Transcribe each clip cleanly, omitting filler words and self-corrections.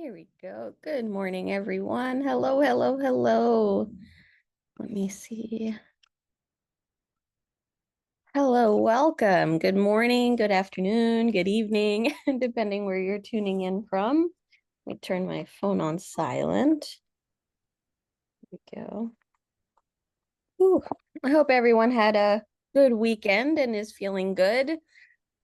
Here we go. Good morning, everyone. Hello, hello, hello. Let me see. Hello, welcome. Good morning, good afternoon, good evening, depending where you're tuning in from. Let me turn my phone on silent. There we go. Ooh, I hope everyone had a good weekend and is feeling good.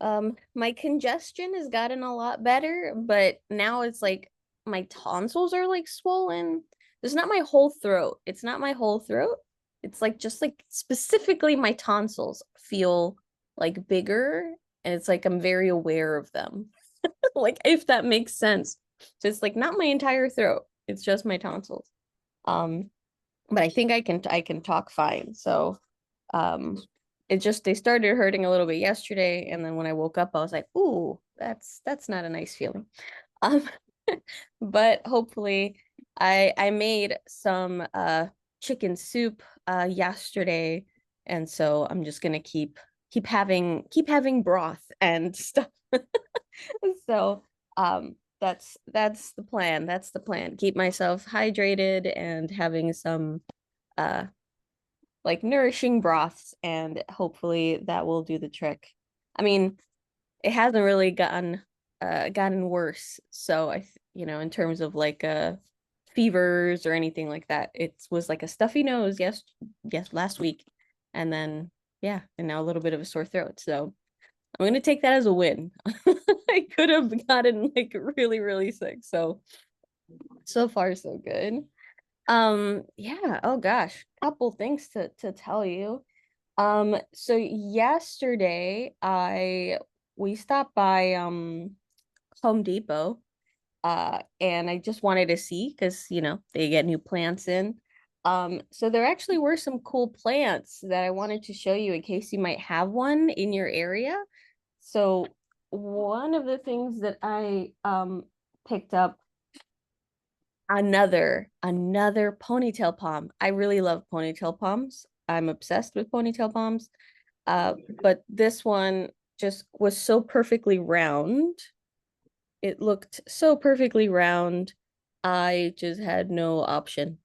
My congestion has gotten a lot better, but now it's like my tonsils are like swollen. It's not my whole throat. It's not my whole throat. It's like just like specifically my tonsils feel like bigger, and it's like I'm very aware of them. Like if that makes sense. So it's like not my entire throat. It's just my tonsils. Um, but I think I can talk fine. So um it just they started hurting a little bit yesterday, and then when I woke up I was like, ooh, that's not a nice feeling. Um but hopefully I made some chicken soup yesterday, and so I'm just gonna keep having broth and stuff. So that's the plan. That's the plan. Keep myself hydrated and having some uh like nourishing broths, and hopefully that will do the trick. I mean, it hasn't really gotten worse. So in terms of like fevers or anything like that, it was like a stuffy nose yes last week, and then yeah, and now a little bit of a sore throat. So I'm gonna take that as a win. I could have gotten like really, really sick. So far so good. Yeah, oh gosh, couple things to tell you. So yesterday I we stopped by Home Depot, and I just wanted to see because they get new plants in. So there actually were some cool plants that I wanted to show you in case you might have one in your area. So one of the things that I picked up, another ponytail palm. I really love ponytail palms. I'm obsessed with ponytail palms. But this one just was so perfectly round. It looked so perfectly round. I just had no option.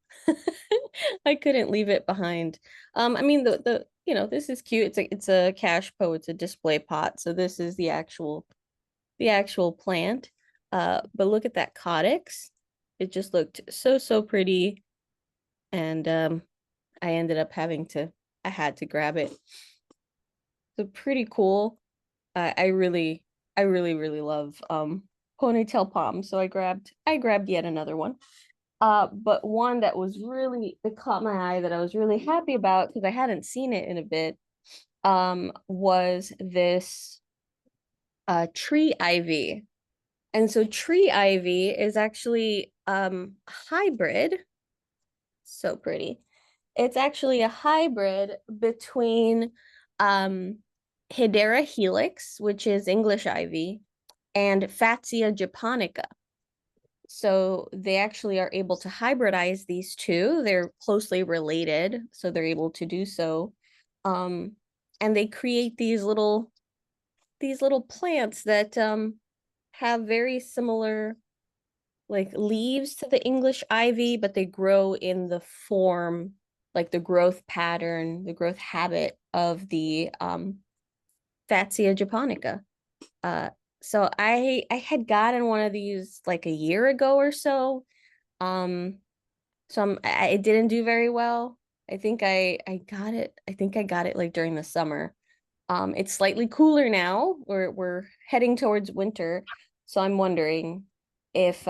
I couldn't leave it behind. I mean this is cute. It's a cash po, it's a display pot. So this is the actual plant. But look at that caudex. It just looked so pretty, and I ended up I had to grab it. So pretty cool. I really love ponytail palm. So I grabbed yet another one. But one that caught my eye, that I was really happy about because I hadn't seen it in a bit, was this tree ivy. And so tree ivy is actually hybrid. So pretty. It's actually a hybrid between um Hedera helix, which is English ivy, and Fatsia japonica. So they actually are able to hybridize these two. They're closely related, so they're able to do so. Um, and they create these little plants that have very similar like leaves to the English ivy, but they grow in the form, like the growth pattern, the growth habit of the Fatsia japonica. Uh, so I had gotten one of these like a year ago or so. Um, it didn't do very well. I got it. I think I got it like during the summer. It's slightly cooler now. We're heading towards winter, so I'm wondering if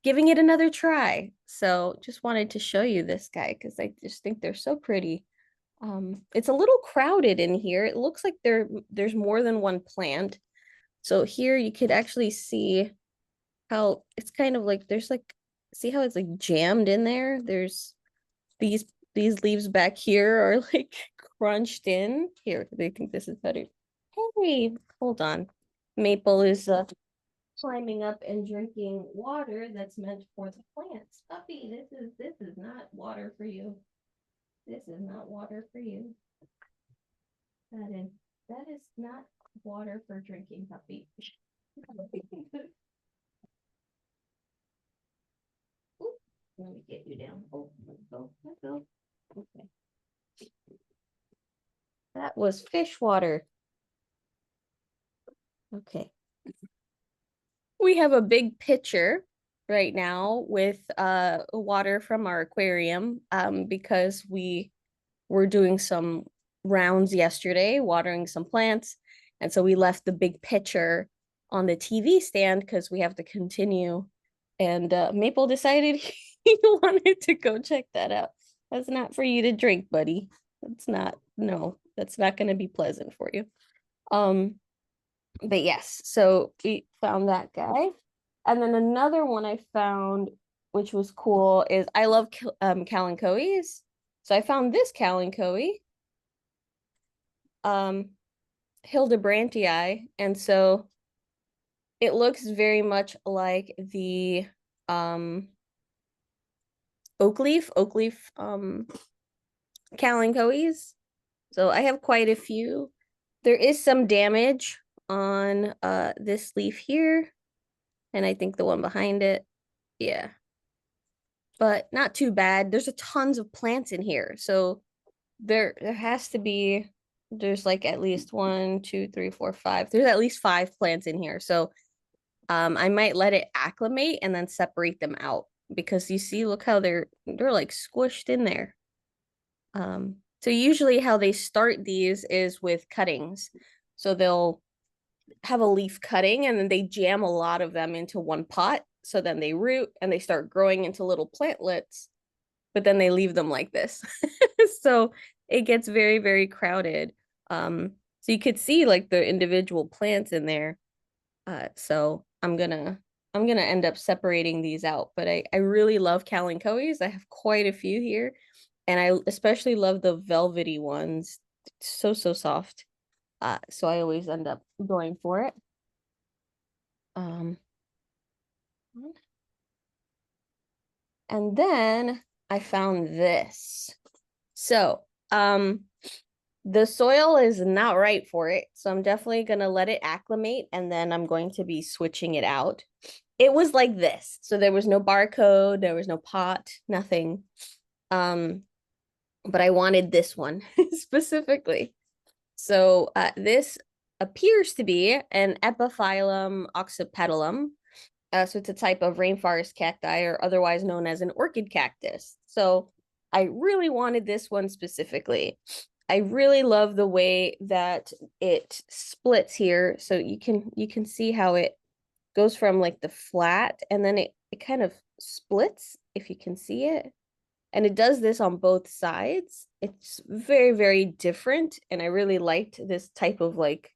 giving it another try. So just wanted to show you this guy because I just think they're so pretty. It's a little crowded in here. It looks like there's more than one plant. So here you could actually see how it's kind of like there's like see how it's like jammed in there. There's these these leaves back here are like crunched in. Here, they think this is better. Hey, hold on. Maple is climbing up and drinking water that's meant for the plants. Puppy, this is not water for you. This is not water for you. That is that is not water for drinking, puppy. Let me get you down. Oh, let go, let go. Okay. That was fish water. Okay. We have a big pitcher right now with water from our aquarium because we were doing some rounds yesterday, watering some plants. And so we left the big pitcher on the TV stand because we have to continue. And Maple decided he wanted to go check that out. That's not for you to drink, buddy. That's not, no, that's not going to be pleasant for you. But yes, so we found that guy. And then another one I found, which was cool, is I love Kalanchoes. So I found this Kalanchoe, Hildebrantii, and so it looks very much like the oak leaf Kalanchoes. So I have quite a few. There is some damage on this leaf here, and I think the one behind it. Yeah. But not too bad. There's a tons of plants in here. So there has to be, there's like at least 1, 2, 3, 4, 5. There's at least 5 plants in here. So I might let it acclimate and then separate them out because you see, look how they're like squished in there. So usually how they start these is with cuttings. So they'll have a leaf cutting and then they jam a lot of them into one pot. So then they root and they start growing into little plantlets, but then they leave them like this. So it gets very, very crowded. So you could see like the individual plants in there. So I'm gonna end up separating these out, but I really love Kalanchoes. I have quite a few here, and I especially love the velvety ones. It's so, so soft. So I always end up going for it. And then I found this. So, the soil is not right for it, so I'm definitely gonna let it acclimate, and then I'm going to be switching it out. It was like this, so there was no barcode, there was no pot, nothing. But I wanted this one specifically. So this appears to be an Epiphyllum oxypetalum. So it's a type of rainforest cacti, or otherwise known as an orchid cactus. So I really wanted this one specifically. I really love the way that it splits here. So you can see how it goes from like the flat and then it kind of splits, if you can see it. And it does this on both sides. It's very, very different. And I really liked this type of like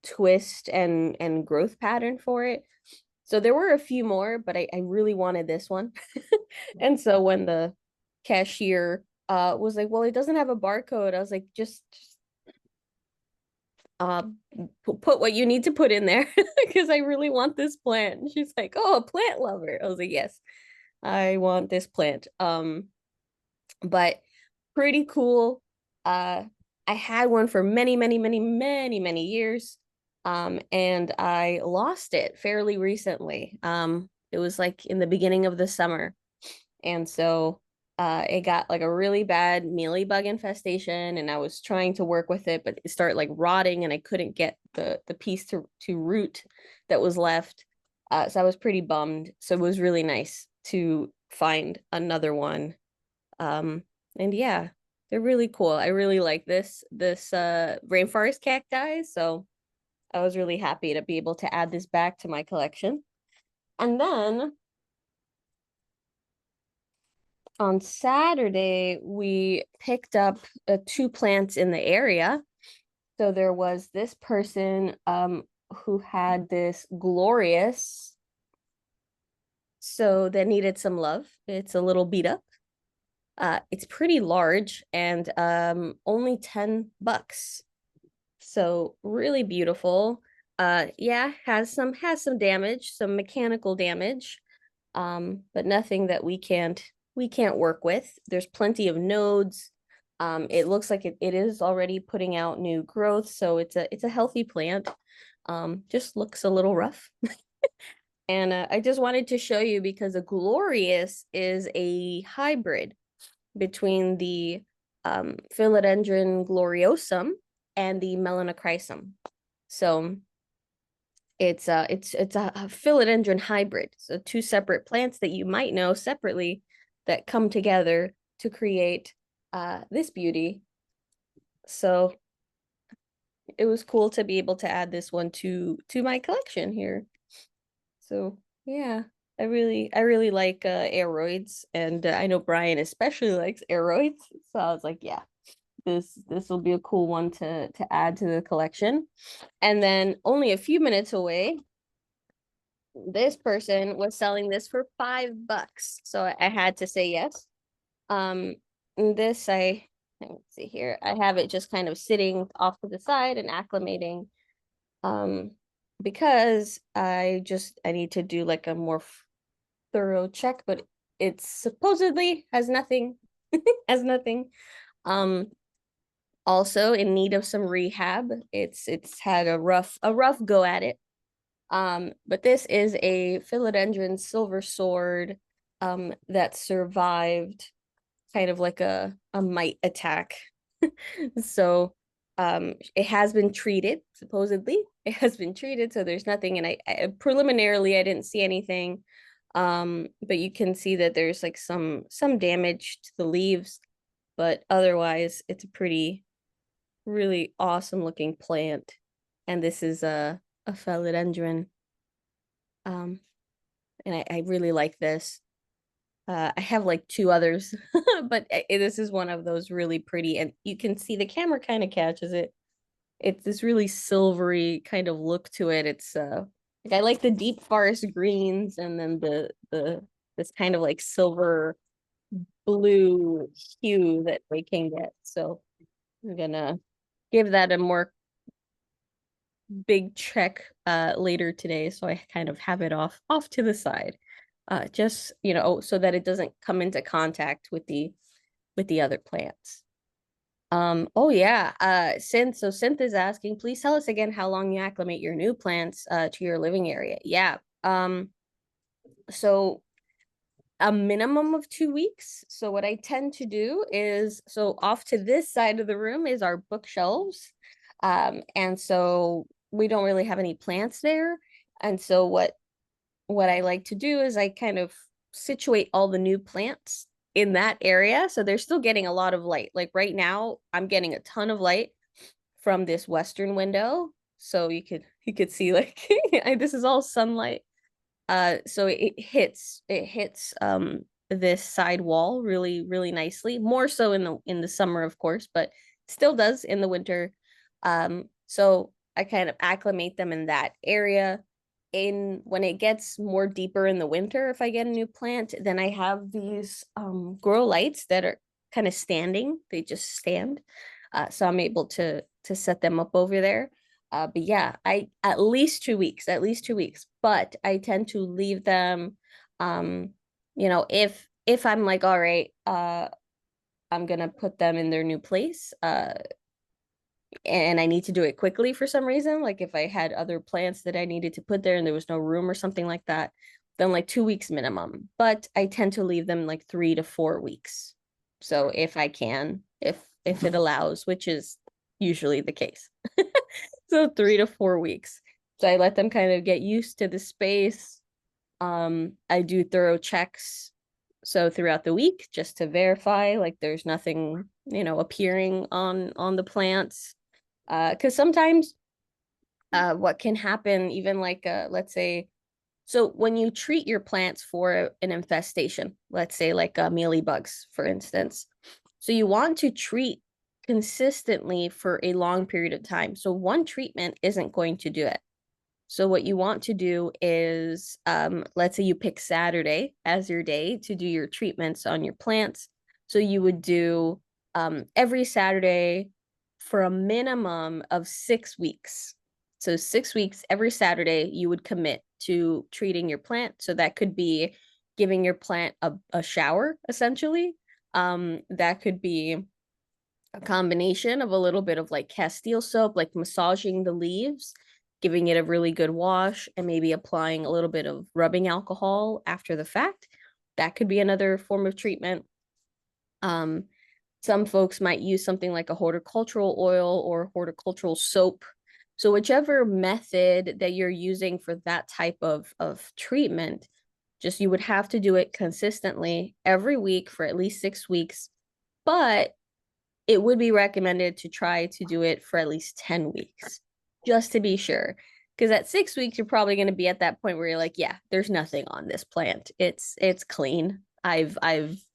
twist and growth pattern for it. So there were a few more, but I really wanted this one. And so when the cashier was like, well, it doesn't have a barcode, I was like, just put what you need to put in there because I really want this plant. And she's like, oh, a plant lover. I was like, yes, I want this plant. But pretty cool. I had one for many, many, many, many, many years. And I lost it fairly recently. It was like in the beginning of the summer. And so it got like a really bad mealybug infestation, and I was trying to work with it, but it started like rotting and I couldn't get the piece to root that was left. So I was pretty bummed. So it was really nice to find another one. And yeah, they're really cool. I really like this rainforest cacti. So I was really happy to be able to add this back to my collection. And then on Saturday, we picked up 2 plants in the area. So there was this person who had this glorious, so that needed some love. It's a little beat up. It's pretty large and only $10. So really beautiful. Yeah, has some damage, some mechanical damage, but nothing that we can't work with. There's plenty of nodes. It looks like it is already putting out new growth, so it's a healthy plant. Just looks a little rough. And I just wanted to show you because a glorious is a hybrid between the Philodendron gloriosum and the Melanochrysum. So it's a philodendron hybrid. So two separate plants that you might know separately that come together to create this beauty. So it was cool to be able to add this one to my collection here. So yeah, I really like aeroids, and I know Brian especially likes aeroids. So I was like, yeah, this will be a cool one to add to the collection. And then only a few minutes away, this person was selling this for $5. So I had to say yes. This let's see here. I have it just kind of sitting off to the side and acclimating. Um, because I need to do like a more thorough check, but it supposedly has nothing, has nothing. Um, Also in need of some rehab. It's had a rough go at it. But this is a philodendron silver sword that survived kind of like a mite attack. So it has been treated, supposedly. It has been treated, so there's nothing, and I preliminarily I didn't see anything. But you can see that there's like some damage to the leaves, but otherwise it's a pretty really awesome looking plant. And this is a philodendron. Um, and I really like this. I have like two others, but this is one of those really pretty, and you can see the camera kind of catches it. It's this really silvery kind of look to it. It's like I like the deep forest greens, and then the this kind of like silver blue hue that they can get. So I'm gonna give that a more big check later today, so I kind of have it off to the side, just so that it doesn't come into contact with the other plants. Oh yeah, Synth is asking, please tell us again how long you acclimate your new plants to your living area. Yeah. So a minimum of 2 weeks. So what I tend to do is, so off to this side of the room is our bookshelves. And so we don't really have any plants there. And so what I like to do is I kind of situate all the new plants in that area. So they're still getting a lot of light. Like right now, I'm getting a ton of light from this western window. So you could see like this is all sunlight. So it hits this side wall really, really nicely. More so in the summer, of course, but still does in the winter. So I kind of acclimate them in that area. In when it gets more deeper in the winter, if I get a new plant, then I have these grow lights that are kind of standing. They just stand. So I'm able to set them up over there. But yeah, I at least 2 weeks, but I tend to leave them, um, if I'm like, all right, I'm gonna put them in their new place, and I need to do it quickly for some reason, like if I had other plants that I needed to put there and there was no room or something like that, then like 2 weeks minimum. But I tend to leave them like 3 to 4 weeks. So if I can, if it allows, which is usually the case. So 3 to 4 weeks. So I let them kind of get used to the space. I do thorough checks. So throughout the week, just to verify like there's nothing, appearing on the plants. Because sometimes what can happen, even like let's say, so when you treat your plants for an infestation, let's say like mealy bugs, for instance, so you want to treat consistently for a long period of time. So one treatment isn't going to do it. So what you want to do is, let's say you pick Saturday as your day to do your treatments on your plants. So you would do every Saturday for a minimum of 6 weeks. So 6 weeks, every Saturday, you would commit to treating your plant. So that could be giving your plant a shower, essentially. That could be a combination of a little bit of like Castile soap, like massaging the leaves, giving it a really good wash, and maybe applying a little bit of rubbing alcohol after the fact. That could be another form of treatment. Um, some folks might use something like a horticultural oil or horticultural soap. So whichever method that you're using for that type of treatment, just you would have to do it consistently every week for at least 6 weeks. But it would be recommended to try to do it for at least 10 weeks, just to be sure. Because at 6 weeks, you're probably going to be at that point where you're like, yeah, there's nothing on this plant. It's clean. I've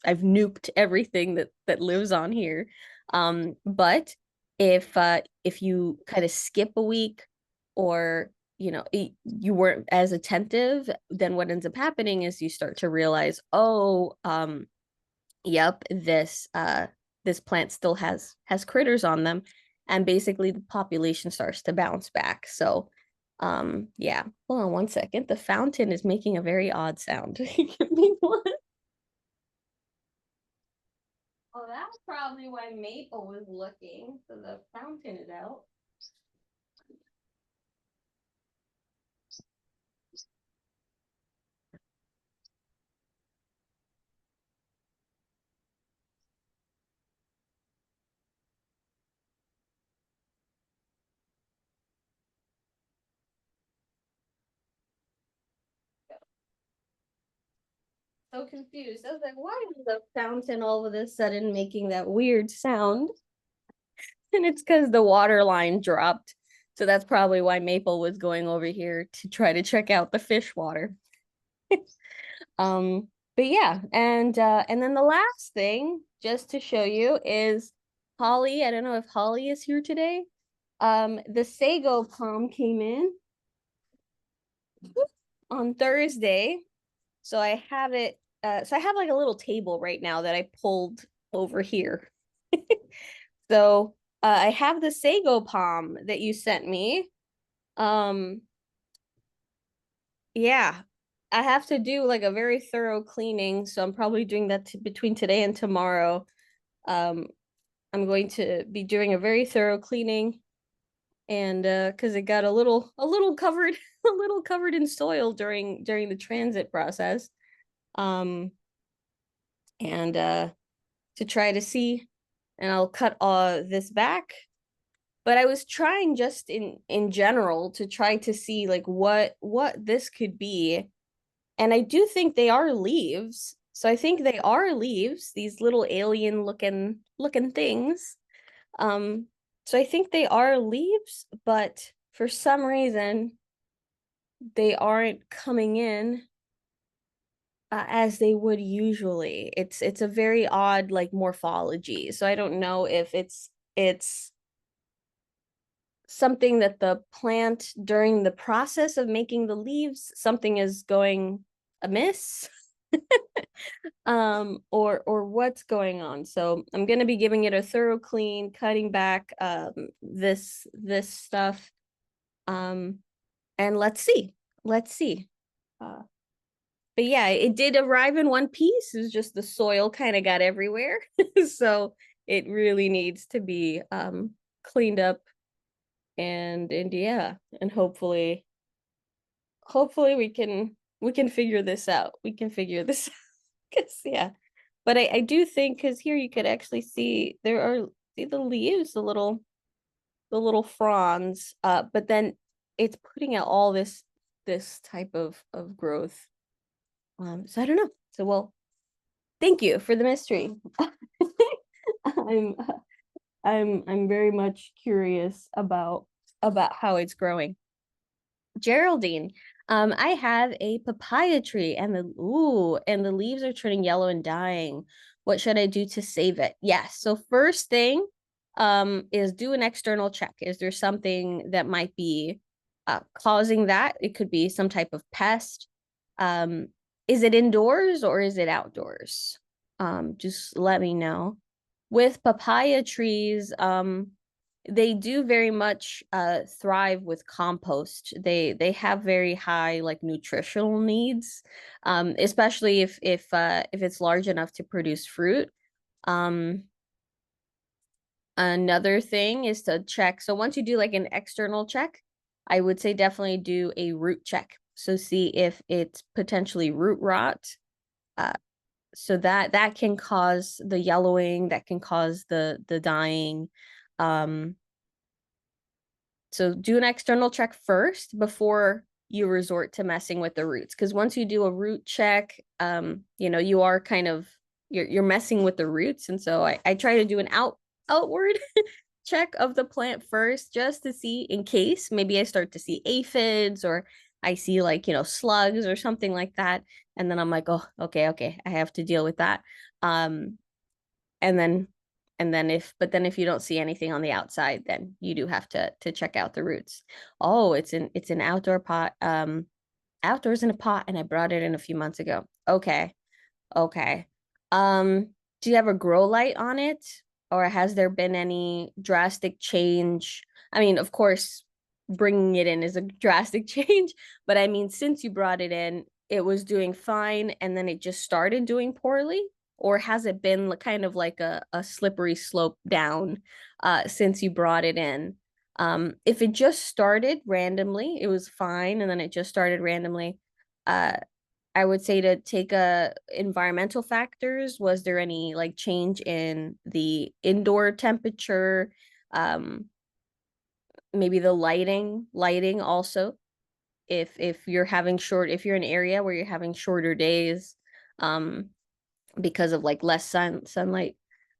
nuked everything that lives on here. But if you kind of skip a week, or you weren't as attentive, then what ends up happening is you start to realize, oh, yep, this plant still has critters on them, and basically the population starts to bounce back. So yeah, hold on one second. The fountain is making a very odd sound. Give me one. Oh, that's probably why Maple was looking. So the fountain is out. So confused. I was like, why is the fountain all of a sudden making that weird sound? And it's because the water line dropped. So that's probably why Maple was going over here to try to check out the fish water. Um, but yeah, and then the last thing, just to show you, is Holly. I don't know if Holly is here today. The sago palm came in on Thursday. So I have it, so I have like a little table right now that I pulled over here. So I have the sago palm that you sent me. Um, yeah, I have to do like a very thorough cleaning, so I'm probably doing that between today and tomorrow. Um, I'm going to be doing a very thorough cleaning, and because it got a little covered a little covered in soil during the transit process. Um, and to try to see, and I'll cut this back. But I was trying just in general to try to see like what this could be. And I do think they are leaves. So I think they are leaves, these little alien looking things. Um, so I think they are leaves, but for some reason they aren't coming in as they would usually. It's a very odd like morphology. So I don't know if it's something that the plant during the process of making the leaves, something is going amiss. Or what's going on. So I'm going to be giving it a thorough clean, cutting back this stuff. um and let's see. uh but yeah, it did arrive in one piece. It's just the soil kind of got everywhere. So it really needs to be cleaned up, and yeah, and hopefully we can figure this out. We can figure this out. 'Cause, yeah, but I do think, because here you could actually see there are, see the leaves, the little fronds, but then it's putting out all this type of growth. So I don't know. So, well, thank you for the mystery. I'm I'm very much curious about how it's growing. Geraldine, I have a papaya tree, and the leaves are turning yellow and dying. What should I do to save it? Yes. So first thing, is do an external check. Is there something that might be causing that? It could be some type of pest. Um, is it indoors or is it outdoors? Just let me know. With papaya trees, they do very much thrive with compost. They have very high like nutritional needs, especially if it's large enough to produce fruit. Um, Another thing is to check. So once you do like an external check, I would say definitely do a root check. So see if it's potentially root rot. Uh, so that can cause the yellowing, that can cause the dying. Um, so do an external check first before you resort to messing with the roots. Because once you do a root check, you are kind of you're messing with the roots. And so I try to do an outward check of the plant first just to see in case maybe I start to see aphids or I see like, slugs or something like that. And then I'm like, oh, okay, I have to deal with that. Um, and then if you don't see anything on the outside, then you do have to check out the roots. Oh, it's an outdoor pot, outdoors in a pot, and I brought it in a few months ago. Okay. Okay. Um, do you have a grow light on it, or has there been any drastic change? I mean, of course, bringing it in is a drastic change, but I mean, since you brought it in, it was doing fine and then it just started doing poorly, or has it been kind of like a slippery slope down since you brought it in? If it just started randomly, it was fine, and then it just started randomly. Uh, I would say to take environmental factors. Was there any like change in the indoor temperature? Um, Maybe the lighting also. If you're having if you're in an area where you're having shorter days, um, because of like less sunlight.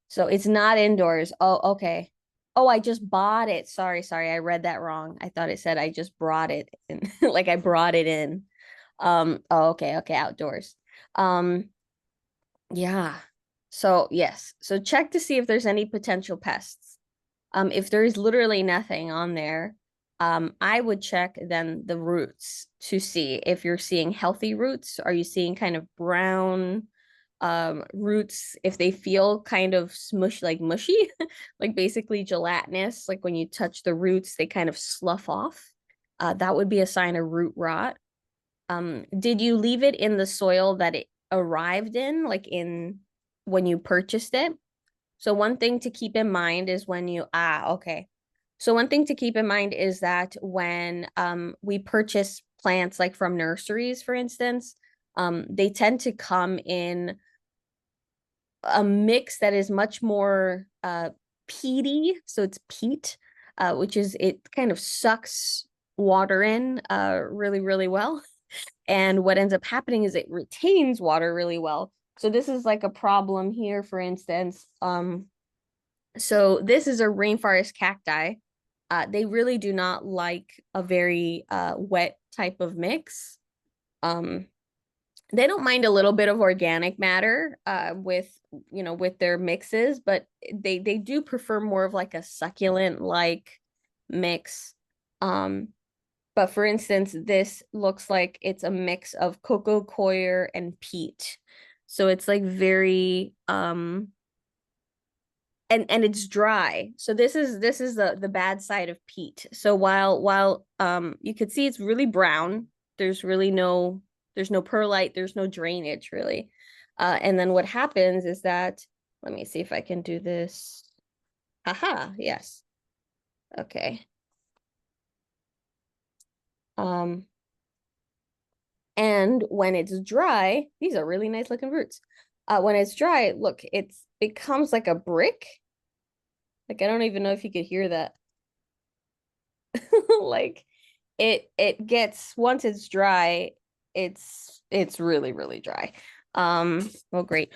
So it's not indoors. Oh, okay. Oh, I just bought it. Sorry, I read that wrong. I thought it said I just brought it in, like I brought it in. Oh, okay, outdoors. Um, yeah. So yes. So check to see if there's any potential pests. If there's literally nothing on there, I would check then the roots to see if you're seeing healthy roots. Are you seeing kind of brown roots? If they feel kind of like mushy, like basically gelatinous, like when you touch the roots, they kind of slough off. That would be a sign of root rot. Did you leave it in the soil that it arrived in, like in when you purchased it? So one thing to keep in mind is when you okay. So one thing to keep in mind is that when we purchase plants like from nurseries, for instance, they tend to come in a mix that is much more peaty. So it's peat, which is it kind of sucks water in really, really well. And what ends up happening is it retains water really well. So this is like a problem here, for instance. So this is a rainforest cacti. They really do not like a very wet type of mix. Um, they don't mind a little bit of organic matter with their mixes, but they do prefer more of like a succulent like mix. Um, but for instance, this looks like it's a mix of coco coir and peat. So it's like very and it's dry. So this is the bad side of peat. So while you could see it's really brown, there's no perlite, there's no drainage really. And then what happens is that, let me see if I can do this. Aha, yes. Okay. Um, and when it's dry, these are really nice looking roots. When it's dry, look, it becomes like a brick. Like I don't even know if you could hear that. Like it gets, once it's dry, it's really, really dry. Oh great.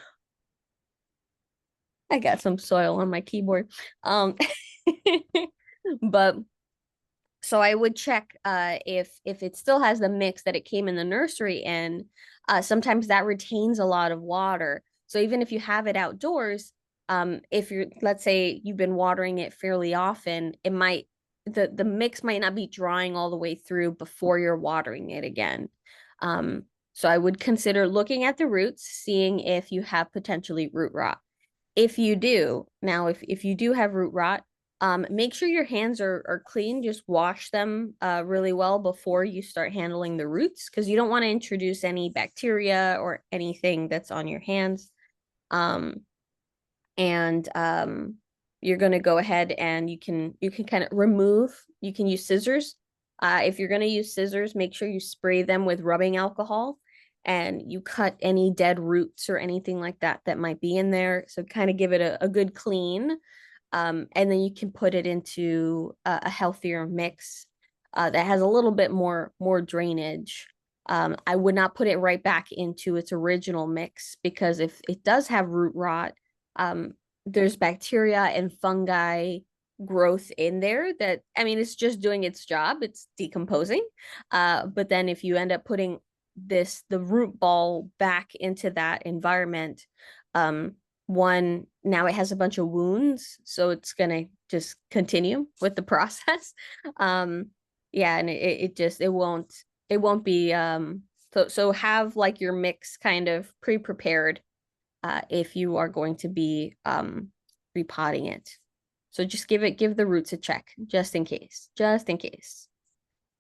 I got some soil on my keyboard. But so I would check if it still has the mix that it came in the nursery in. Sometimes that retains a lot of water. So even if you have it outdoors, if you're, let's say you've been watering it fairly often, it might, the mix might not be drying all the way through before you're watering it again. Um, so I would consider looking at the roots, seeing if you have potentially root rot. If you do, now if you do have root rot, make sure your hands are clean. Just wash them really well before you start handling the roots, because you don't want to introduce any bacteria or anything that's on your hands. Um, and you're going to go ahead and you can kind of remove, you can use scissors If you're going to use scissors, make sure you spray them with rubbing alcohol and you cut any dead roots or anything like that that might be in there. So kind of give it a good clean. And then you can put it into a healthier mix that has a little bit more drainage. I would not put it right back into its original mix because if it does have root rot, um, there's bacteria and fungi growth in there that, I mean, it's just doing its job, it's decomposing. But then if you end up putting the root ball back into that environment, one, now it has a bunch of wounds, so it's gonna just continue with the process. Yeah, and it won't be so have like your mix kind of pre-prepared if you are going to be repotting it. So just give the roots a check just in case. Just in case.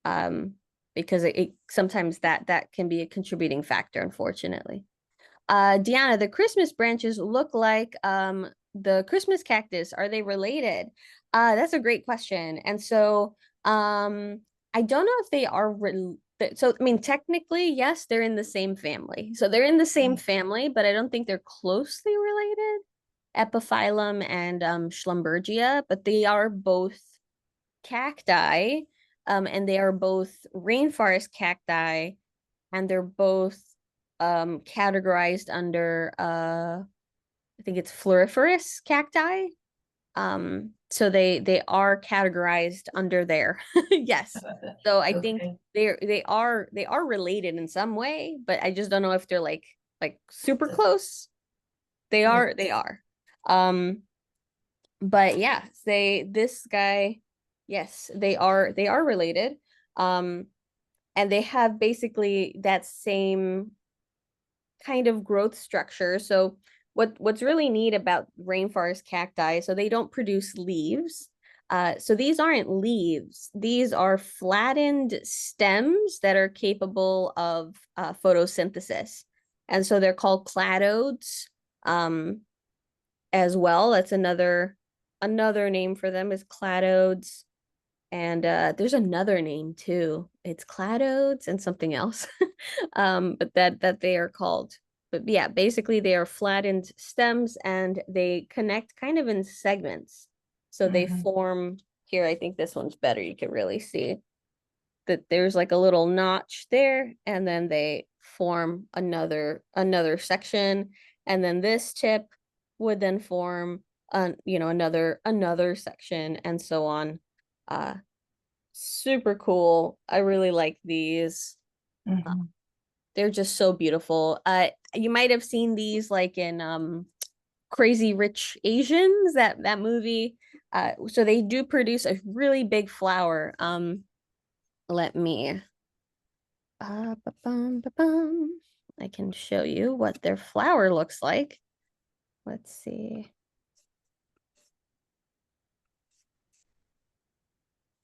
Um because it sometimes that can be a contributing factor, unfortunately. Deanna, the Christmas branches look like the Christmas cactus. Are they related? That's a great question. And so I don't know if they are so I mean technically yes, they're in the same family. So they're in the same family, but I don't think they're closely related. Epiphyllum and Schlumbergia, but they are both cacti, and they are both rainforest cacti, and they're both categorized under I think it's floriferous cacti. So they are categorized under there. Yes. So I think Okay. they are related in some way, but I just don't know if they're like super close. They are. Um, but yeah, this guy, yes, they are related. Um, and they have basically that same kind of growth structure. So what's really neat about rainforest cacti, so they don't produce leaves. So these aren't leaves. These are flattened stems that are capable of photosynthesis. And so they're called cladodes as well. That's another name for them is cladodes. And there's another name too. It's cladodes and something else. But that they are called. But yeah, basically they are flattened stems and they connect kind of in segments. So they form here, I think this one's better. You can really see that there's like a little notch there, and then they form another section, and then this tip would then form another section, and so on. Uh, Super cool. I really like these. Mm-hmm. They're just so beautiful. You might have seen these like in Crazy Rich Asians, that movie. So they do produce a really big flower. Let me ba-bum. I can show you what their flower looks like. Let's see.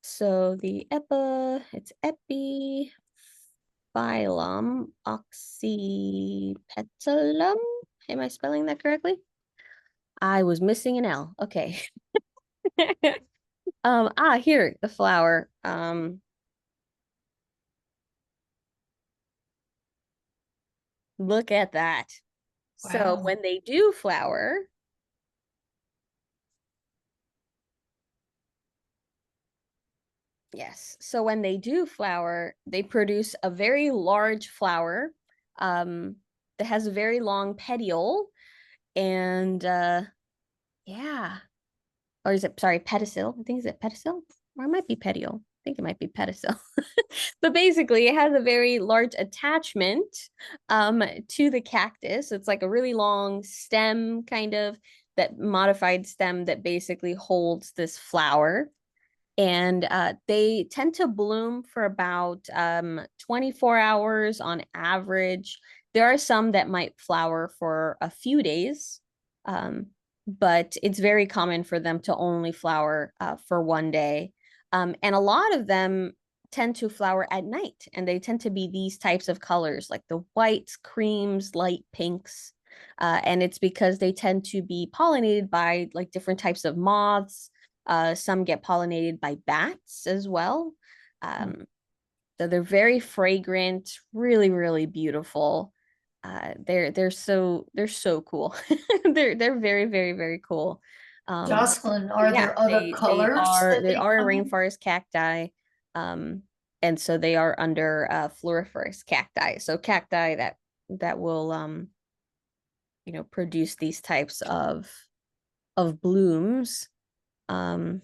So it's Epiphyllum oxypetalum. Am I spelling that correctly? I was missing an L. Okay. Here, the flower. Look at that. So Wow. when they do flower, yes. So when they do flower, they produce a very large flower um, that has a very long petiole. And yeah. Or is it, sorry, pedicel? I think is it pedicel? Or it might be petiole. I think it might be pedicel. But basically, it has a very large attachment to the cactus. It's like a really long stem, kind of that modified stem that basically holds this flower, and they tend to bloom for about 24 hours on average. There are some that might flower for a few days, um, but it's very common for them to only flower for one day. And a lot of them tend to flower at night, and they tend to be these types of colors, like the whites, creams, light pinks. And it's because they tend to be pollinated by like different types of moths. Some get pollinated by bats as well. So they're very fragrant, really, really beautiful. They're so cool. They're very, very, very cool. Jocelyn, are Yeah, there other they colors are that they they are a come in? rainforest cacti. Um, and so they are under floriferous cacti. So cacti that will produce these types of blooms. Um,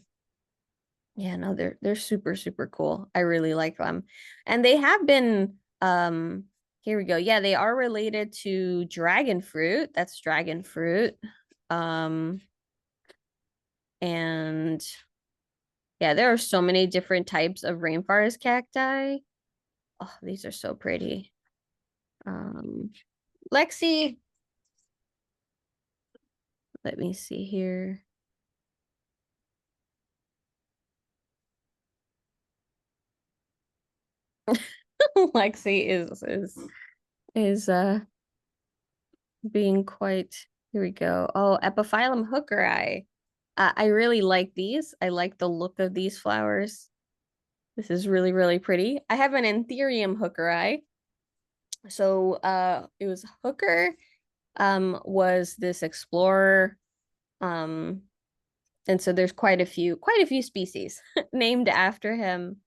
yeah, no, they're super, super cool. I really like them. And they have been here we go. Yeah, they are related to dragon fruit. That's dragon fruit. Um, and yeah, there are so many different types of rainforest cacti. Oh, these are so pretty. Um, Lexi, let me see here. Lexi is being quite, here we go. Oh, Epiphyllum hookeri. I really like these. I like the look of these flowers. This is really, really pretty. I have an Anthurium hookeri. So it was Hooker was this explorer. Um and so there's quite a few species named after him.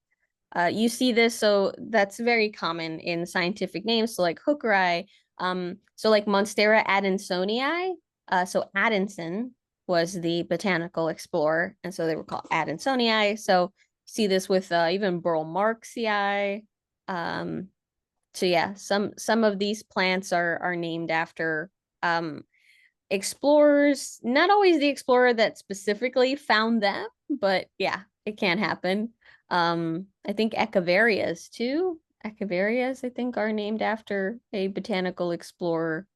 You see this, so that's very common in scientific names. So like hookeri, so like Monstera adansonii. So Adanson was the botanical explorer, and so they were called Adansonii. So see this with even Burl Marxii. Um, so yeah, some of these plants are named after um explorers, not always the explorer that specifically found them, but yeah, it can happen. I think echeverias too. Echeverias, I think, are named after a botanical explorer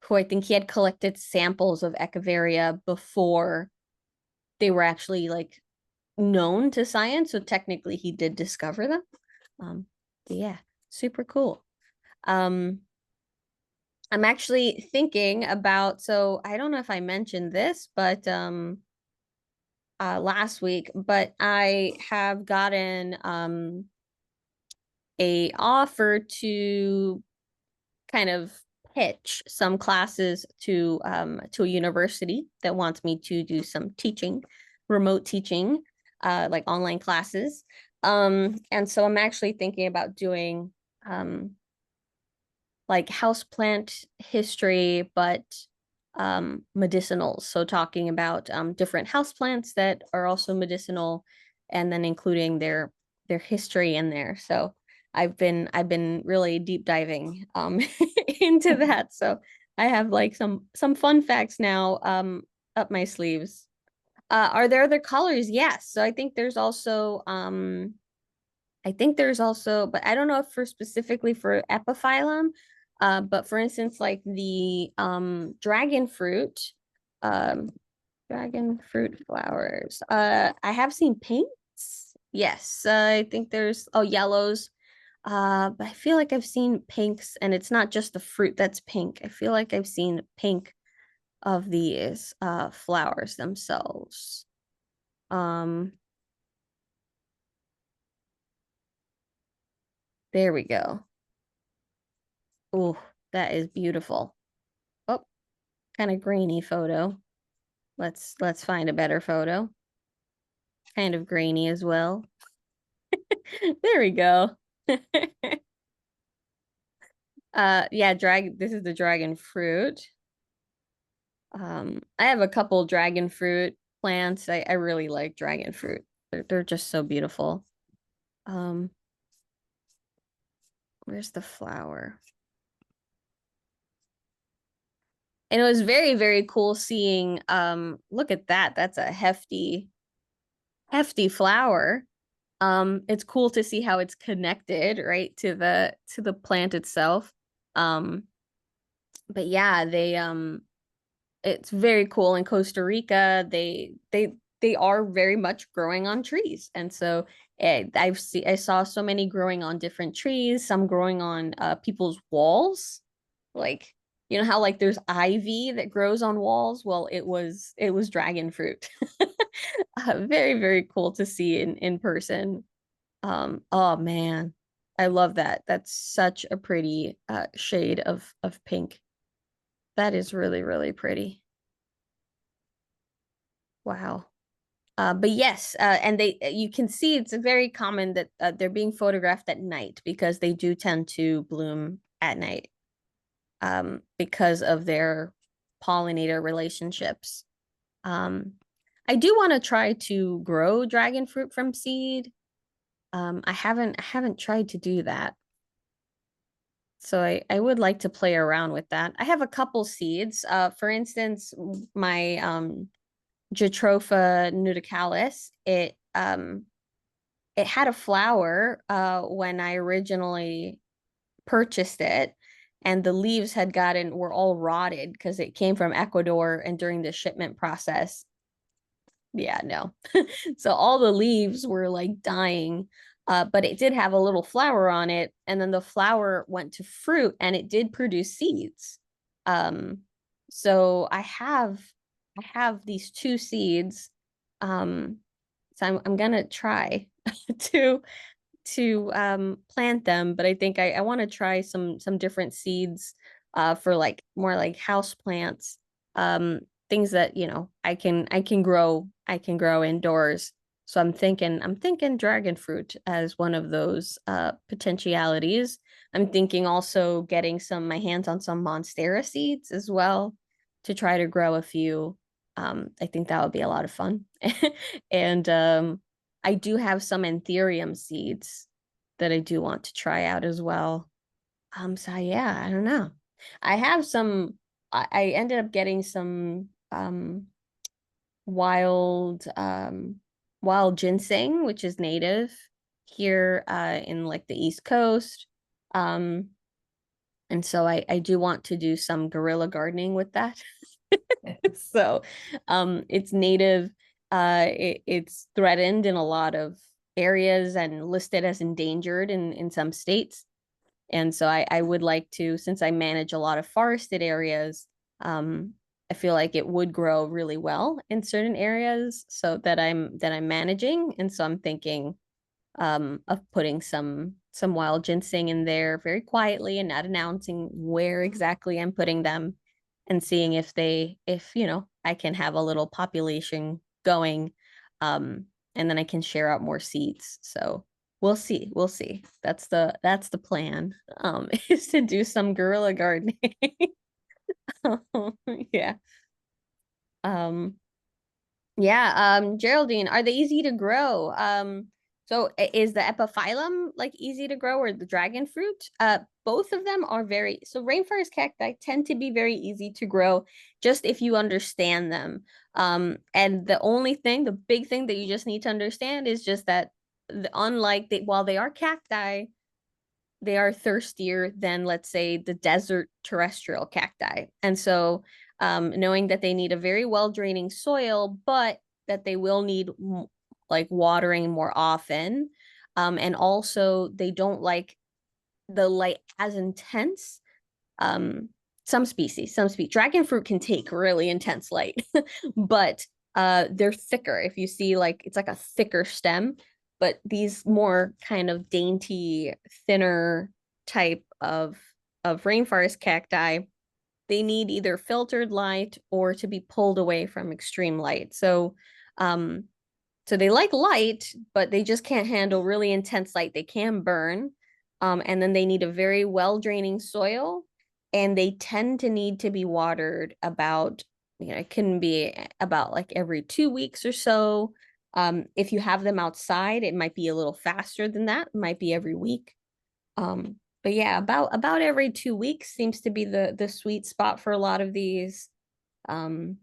who I think he had collected samples of echeveria before they were actually like known to science. So technically he did discover them. But yeah, super cool. Um, I'm actually thinking about, so I don't know if I mentioned this, but last week, but I have gotten a offer to kind of pitch some classes to a university that wants me to do some teaching, remote teaching, like online classes. And so I'm actually thinking about doing um like houseplant history, but medicinals. So talking about different houseplants that are also medicinal, and then including their history in there. So I've been really deep diving into that. So I have like some fun facts now up my sleeves. Are there other colors? Yes. So I think there's also, but I don't know if for specifically for epiphyllum, but for instance, like the um, dragon fruit flowers. I have seen pinks. Yes, I think there's yellows. But I feel like I've seen pinks, and it's not just the fruit that's pink. I feel like I've seen pink of these flowers themselves. Um, there we go. Oh, that is beautiful. Oh, kind of grainy photo. Let's find a better photo. Kind of grainy as well. There we go. Yeah, this is the dragon fruit. I have a couple dragon fruit plants. I really like dragon fruit. They're just so beautiful. Um, where's the flower? And it was very, very cool seeing look at that. That's a hefty flower. It's cool to see how it's connected, right, to the plant itself. Um, but yeah, it's very cool in Costa Rica. They are very much growing on trees, and so I saw so many growing on different trees, some growing on people's walls, like how like there's ivy that grows on walls. Well, it was dragon fruit. Very, very cool to see in person. Oh man, I love that. That's such a pretty shade of pink. That is really, really pretty. Wow. But yes, and they you can see it's very common that they're being photographed at night because they do tend to bloom at night, because of their pollinator relationships. Um, I do want to try to grow dragon fruit from seed. I haven't tried to do that. So I would like to play around with that. I have a couple seeds. For instance, my Jatropha nudicalis, it had a flower when I originally purchased it, and the leaves were all rotted because it came from Ecuador, and during the shipment process, yeah, no. So all the leaves were like dying. But it did have a little flower on it, and then the flower went to fruit and it did produce seeds. Um, so I have these two seeds. Um, so I'm gonna try to plant them, but I think I want to try some different seeds for like more like house plants, things that I can grow indoors. So I'm thinking dragon fruit as one of those potentialities. I'm thinking also getting my hands on some monstera seeds as well to try to grow a few. I think that would be a lot of fun. And I do have some anthurium seeds that I do want to try out as well. So yeah, I don't know. I have some, I ended up getting some wild wild ginseng, which is native here in like the East Coast. Um, and so I do want to do some guerrilla gardening with that. So it's native. It's threatened in a lot of areas and listed as endangered in some states. And so I would like to, since I manage a lot of forested areas, I feel like it would grow really well in certain areas so that I'm managing. And so I'm thinking of putting some wild ginseng in there very quietly and not announcing where exactly I'm putting them, and seeing if I can have a little population going, and then I can share out more seeds. So we'll see. That's the plan, is to do some guerrilla gardening. Yeah. Um, yeah, Geraldine, are they easy to grow? So is the epiphyllum like easy to grow, or the dragon fruit? Both of them are so rainforest cacti tend to be very easy to grow just if you understand them. And the big thing that you just need to understand is just that while they are cacti, they are thirstier than, let's say, the desert terrestrial cacti. And so, knowing that they need a very well draining soil, but that they will need like watering more often. And also, they don't like the light as intense. Um, some species, dragon fruit can take really intense light, but they're thicker. If you see, like, it's like a thicker stem, but these more kind of dainty, thinner type of rainforest cacti, they need either filtered light or to be pulled away from extreme light. Um, so they like light, but they just can't handle really intense light. They can burn. And then they need a very well draining soil. And they tend to need to be watered it can be about like every 2 weeks or so. If you have them outside, it might be a little faster than that. It might be every week. But yeah, about every 2 weeks seems to be the sweet spot for a lot of these. Um,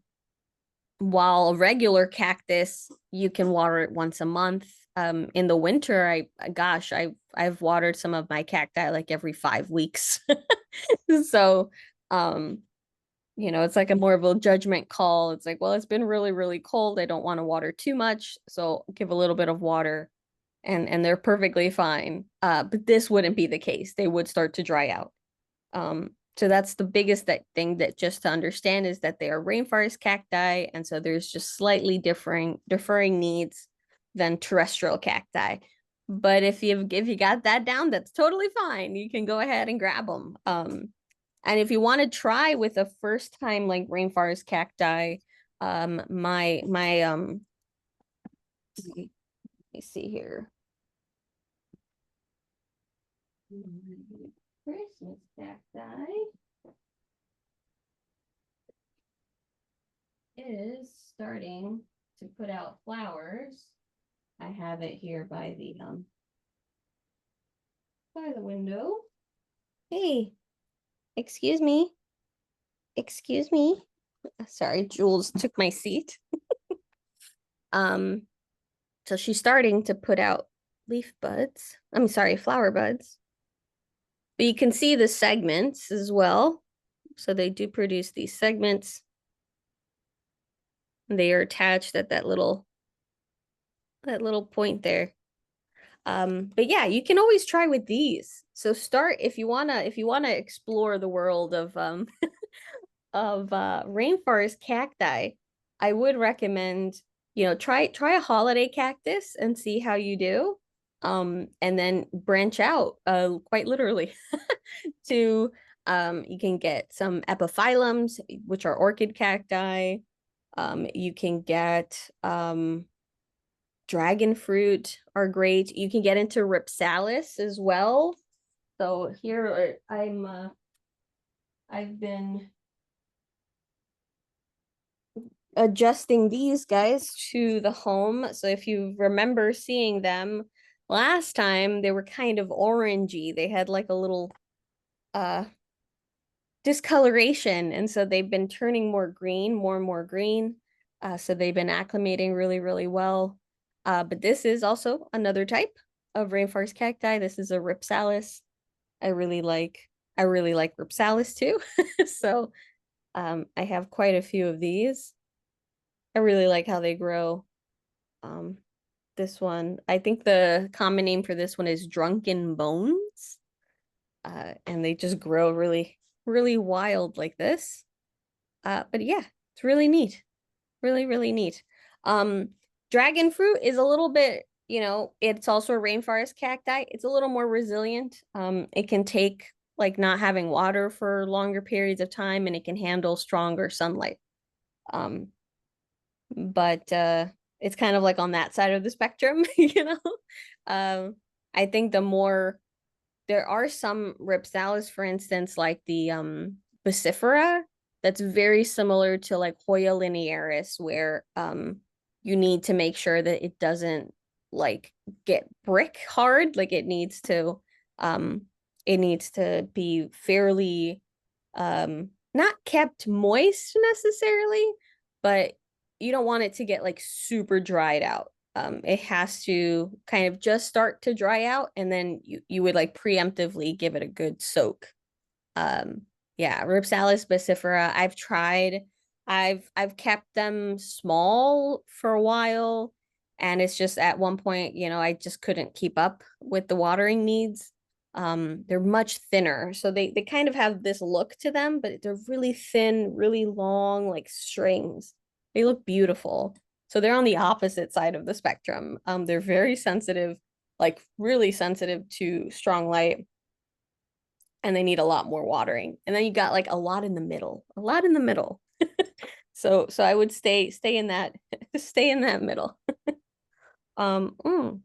while a regular cactus, you can water it once a month. In the winter, I've watered some of my cacti like every 5 weeks. So, um, it's like a more of a judgment call. It's like, well, it's been really, really cold. I don't want to water too much, so give a little bit of water, and they're perfectly fine. But this wouldn't be the case. They would start to dry out. So that's the biggest thing that just to understand is that they are rainforest cacti, and so there's just slightly differing needs than terrestrial cacti. But if you got that down, that's totally fine. You can go ahead and grab them. And if you want to try with a first time like rainforest cacti, let me see here. Christmas cacti is starting to put out flowers. I have it here by the window. Hey, excuse me. Excuse me. Sorry, Jules took my seat. Um, so she's starting to put out leaf buds. I'm sorry, flower buds. But you can see the segments as well. So they do produce these segments. They are attached at that little point there. But yeah, you can always try with these. So start if you wanna explore the world of rainforest cacti. I would recommend, try a holiday cactus and see how you do. And then branch out, quite literally, to you can get some epiphyllums, which are orchid cacti. You can get dragon fruit are great. You can get into ripsalis as well. So here I've been adjusting these guys to the home. So if you remember seeing them last time, they were kind of orangey. They had like a little uh discoloration, and so they've been turning more green, more and more green. So they've been acclimating really, really well. But this is also another type of rainforest cacti. This is a ripsalis. I really like I really like ripsalis too. So I have quite a few of these. I really like how they grow. Um, this one, I think the common name for this one is drunken bones. And they just grow really, really wild like this. But yeah, it's really neat. Really, really neat. Um, Dragon fruit is a little bit, it's also a rainforest cacti. It's a little more resilient. It can take like not having water for longer periods of time, and it can handle stronger sunlight. Um, but it's kind of like on that side of the spectrum, you know. I think there are some ripsalis, for instance, like the Bacifera, that's very similar to like Hoya linearis, where you need to make sure that it doesn't like get brick hard. Like um it needs to be fairly not kept moist necessarily, but you don't want it to get like super dried out. It has to kind of just start to dry out, and then you would like preemptively give it a good soak. Um, yeah, Ripsalis bacifera. I've kept them small for a while, and it's just at one point, I just couldn't keep up with the watering needs. They're much thinner, so they kind of have this look to them, but they're really thin, really long, like strings. They look beautiful. So they're on the opposite side of the spectrum. They're very sensitive, like really sensitive to strong light, and they need a lot more watering. And then you got like a lot in the middle, a lot in the middle. So I would stay in that stay in that middle. Um, mm.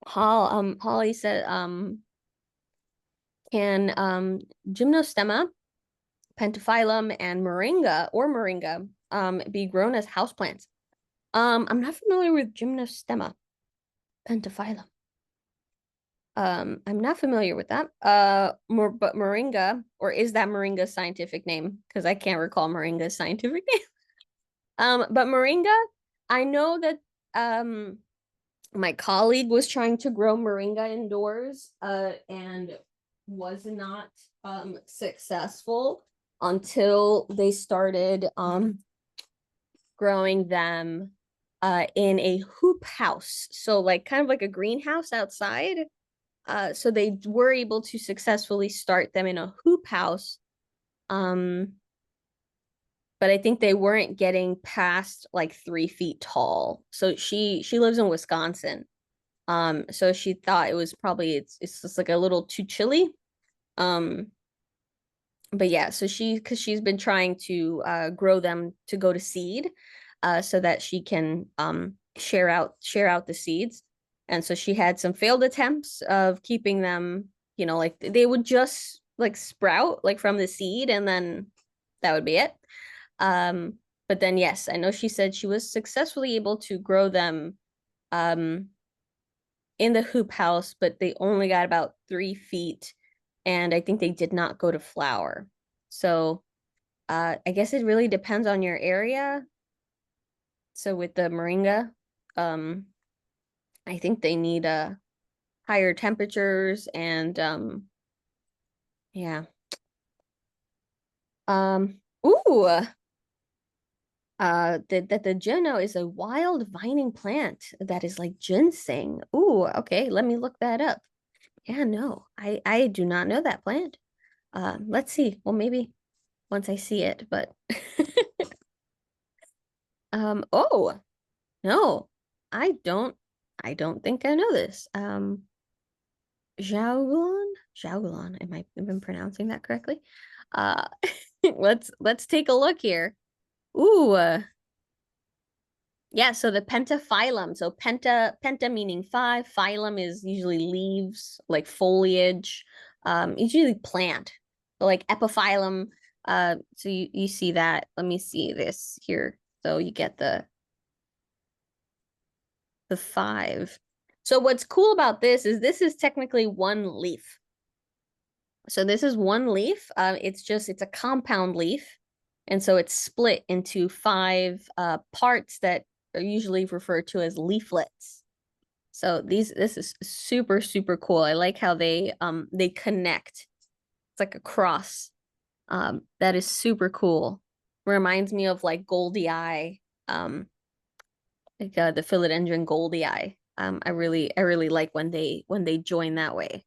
Holly said, can gymnostemma, pentaphyllum, and moringa be grown as houseplants? I'm not familiar with gymnostemma, pentaphyllum. I'm not familiar with that. But moringa, or is that moringa's scientific name? Because I can't recall moringa's scientific name. But moringa, I know that my colleague was trying to grow moringa indoors, and was not successful until they started growing them in a hoop house. So like kind of like a greenhouse outside. So they were able to successfully start them in a hoop house. Um, but I think they weren't getting past like 3 feet tall. So she lives in Wisconsin. So she thought it was probably it's just like a little too chilly. Um, but yeah, so because she's been trying to grow them to go to seed, so that she can share out the seeds. And so she had some failed attempts of keeping them, like they would just like sprout like from the seed, and then that would be it. Um, but then yes, I know she said she was successfully able to grow them um in the hoop house, but they only got about 3 feet, and I think they did not go to flower. So I guess it really depends on your area. So with the moringa, um, I think they need higher temperatures and yeah. Ooh, that the Juno is a wild vining plant that is like ginseng. Ooh, okay, let me look that up. Yeah, no, I do not know that plant. Let's see. Well, maybe once I see it, but oh, no. I don't I don't think I know this. Xiaogulan. Am I even pronouncing that correctly? Uh let's take a look here. Ooh, yeah, so the pentaphyllum. So penta meaning five, phylum is usually leaves, like foliage, usually plant. But like epiphyllum, so you see that. Let me see this here. So you get the five. So what's cool about this is technically one leaf. So this is one leaf. It's a compound leaf. And so it's split into five parts that are usually referred to as leaflets. So this is super, super cool. I like how they connect. It's like a cross. That is super cool. Reminds me of like Goldie Eye, like the philodendron Goldie Eye. I really like when they join that way.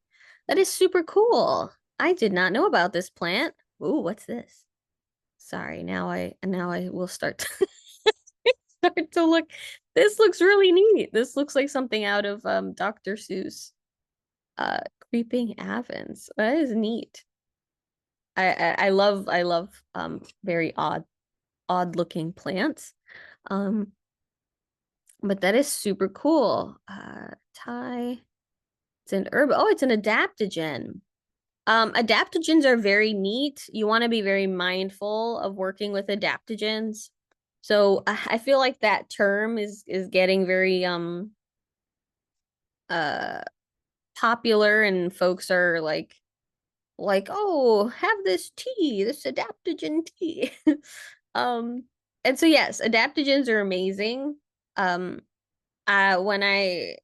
That is super cool. I did not know about this plant. Ooh, what's this? Sorry, now I will start to start to look. This looks really neat. This looks like something out of Dr. Seuss. Uh Creeping Avens. That is neat. I love very odd looking plants. Um but that is super cool. Thai. It's an herb. Oh, it's an adaptogen. Adaptogens are very neat. You want to be very mindful of working with adaptogens. So I feel like that term is getting very uh popular, and folks are oh, have this tea, this adaptogen tea. um and so yes, adaptogens are amazing. Um when I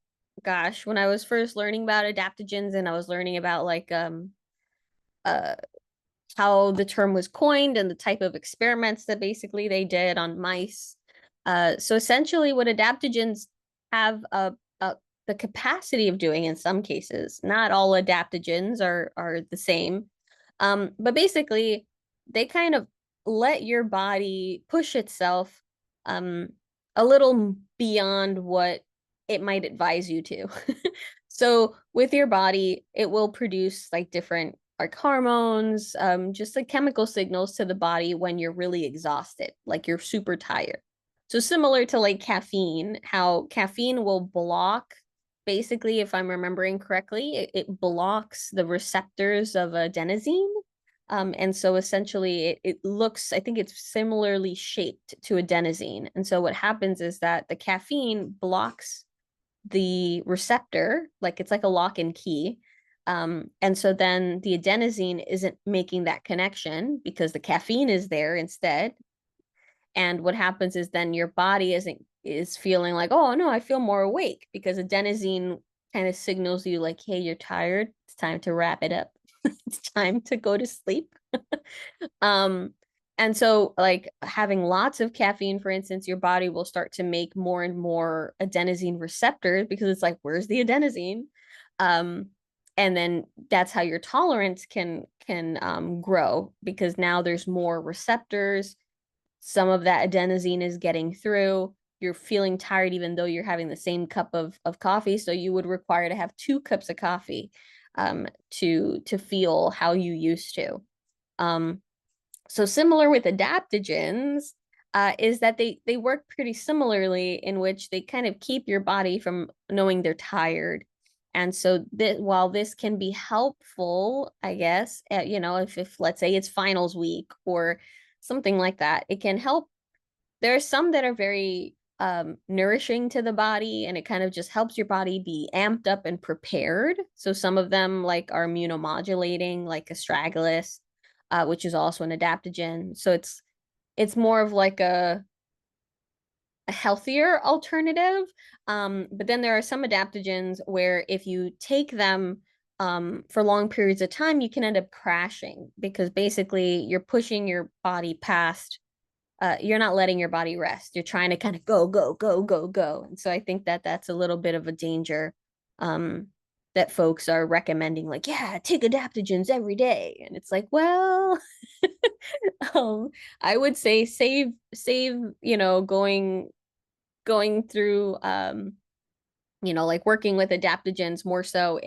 gosh, when I was first learning about adaptogens, and I was learning about like uh how the term was coined and the type of experiments that basically they did on mice. So essentially, what adaptogens have the capacity of doing in some cases, not all adaptogens are the same, but basically, they kind of let your body push itself um, a little beyond what it might advise you to. So with your body, it will produce like different like hormones, just like chemical signals to the body when you're really exhausted, like you're super tired. So similar to like caffeine, how caffeine will block, basically, if I'm remembering correctly, it blocks the receptors of adenosine. And so essentially it looks, I think it's similarly shaped to adenosine. And so what happens is that the caffeine blocks the receptor, like it's like a lock and key. And so then the adenosine isn't making that connection because the caffeine is there instead. And what happens is then your body is feeling like, oh no, I feel more awake because adenosine kind of signals you like, hey, you're tired. It's time to wrap it up. It's time to go to sleep. Um, and so like having lots of caffeine, for instance, your body will start to make more and more adenosine receptors because it's like, where's the adenosine? Um, and then that's how your tolerance can grow because now there's more receptors. some of that adenosine is getting through. You're feeling tired even though you're having the same cup of coffee. So you would require to have 2 cups of coffee to feel how you used to. Um, so similar with adaptogens is that they work pretty similarly in which they kind of keep your body from knowing they're tired. And so while this can be helpful, I guess, if let's say it's finals week or something like that, it can help. There are some that are very nourishing to the body, and it kind of just helps your body be amped up and prepared. So some of them like are immunomodulating, like astragalus, which is also an adaptogen. So it's more of like a healthier alternative. But then there are some adaptogens where if you take them for long periods of time, you can end up crashing because basically you're pushing your body past. You're not letting your body rest. You're trying to kind of go, go, go, go, go. And so I think that that's a little bit of a danger um, that folks are recommending, like, yeah, take adaptogens every day. And it's like, well, um, I would say save, going through like working with adaptogens more so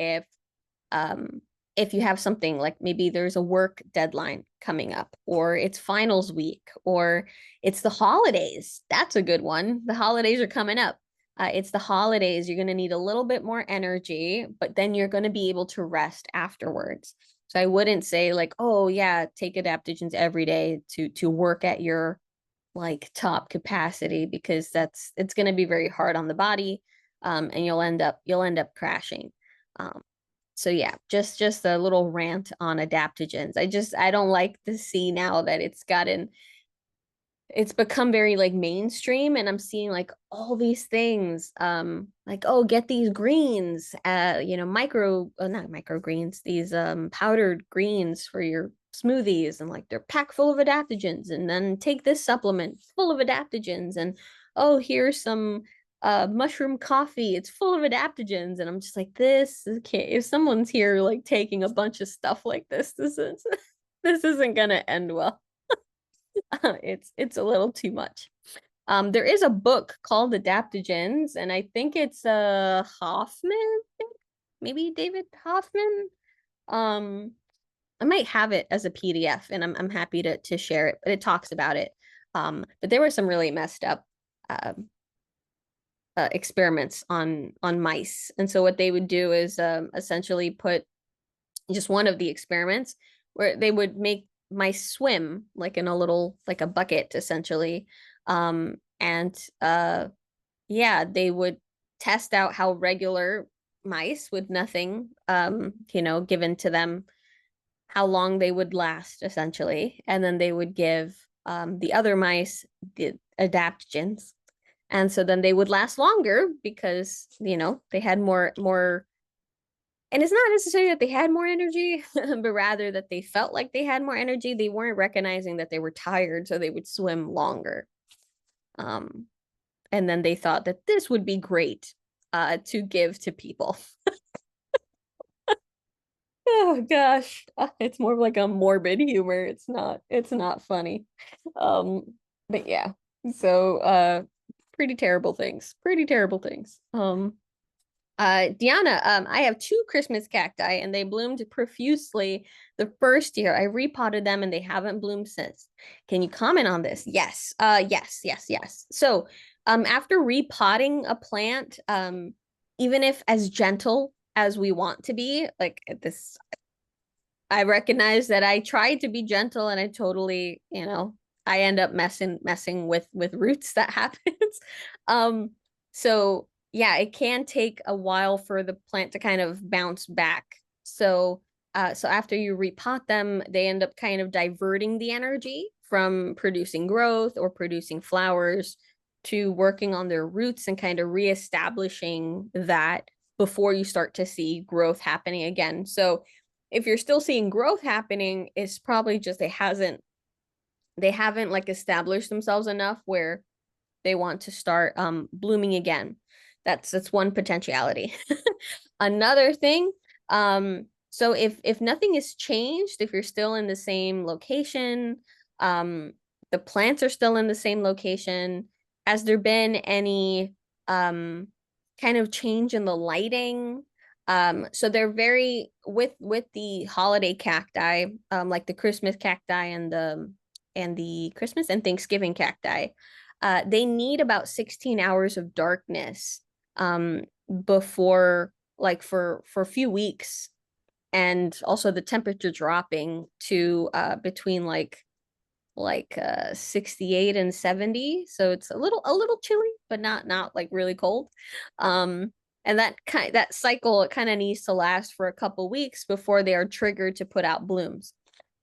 um if you have something like maybe there's a work deadline coming up or it's finals week or it's the holidays. That's a good one. The holidays are coming up. It's the holidays. You're going to need a little bit more energy, but then you're going to be able to rest afterwards. So I wouldn't say like, oh yeah, take adaptogens every day to work at your like top capacity because it's going to be very hard on the body, and you'll end up crashing. um, so yeah, just a little rant on adaptogens. I don't like to see now that it's become very like mainstream, and I'm seeing like all these things like, oh, get these greens, not microgreens, these powdered greens for your smoothies, and like they're packed full of adaptogens, and then take this supplement full of adaptogens, and oh, here's some mushroom coffee, it's full of adaptogens, and I'm just like, this okay, if someone's here like taking a bunch of stuff like this is this isn't gonna end well. It's a little too much. There is a book called Adaptogens, and I think it's Hoffman, maybe David Hoffman. Um, I might have it as a PDF, and I'm happy to share it, but it talks about it. But there were some really messed up um experiments on mice, and so what they would do is essentially put just one of the experiments where they would make mice swim like in a little like a bucket essentially, and yeah, they would test out how regular mice with nothing given to them, how long they would last essentially, and then they would give the other mice the adaptogens, and so then they would last longer because they had more. And it's not necessarily that they had more energy, but rather that they felt like they had more energy. They weren't recognizing that they were tired, so they would swim longer. Um, and then they thought that this would be great to give to people. Oh gosh, it's more of like a morbid humor. It's not funny. Um, but yeah, so pretty terrible things. Pretty terrible things. Deanna, I have 2 Christmas cacti and they bloomed profusely the first year. I repotted them and they haven't bloomed since. Can you comment on this? Yes. Yes, yes, yes. So, after repotting a plant, even if as gentle as we want to be, like this, I recognize that I tried to be gentle and I totally, I end up messing with roots. That happens. Um, so yeah, it can take a while for the plant to kind of bounce back. So after you repot them, they end up kind of diverting the energy from producing growth or producing flowers to working on their roots and kind of reestablishing that before you start to see growth happening again. So if you're still seeing growth happening, it's probably just they haven't like established themselves enough where they want to start blooming again. That's one potentiality. Another thing, so if nothing has changed, if you're still in the same location, um The plants are still in the same location. Has there been any kind of change in the lighting? So they're very with the holiday cacti, like the Christmas cacti and the Christmas and Thanksgiving cacti. They need about 16 hours of darkness before like for a few weeks, and also the temperature dropping to between like 68 and 70, so it's a little chilly, but not like really cold. And that cycle, it kind of needs to last for a couple weeks before they are triggered to put out blooms.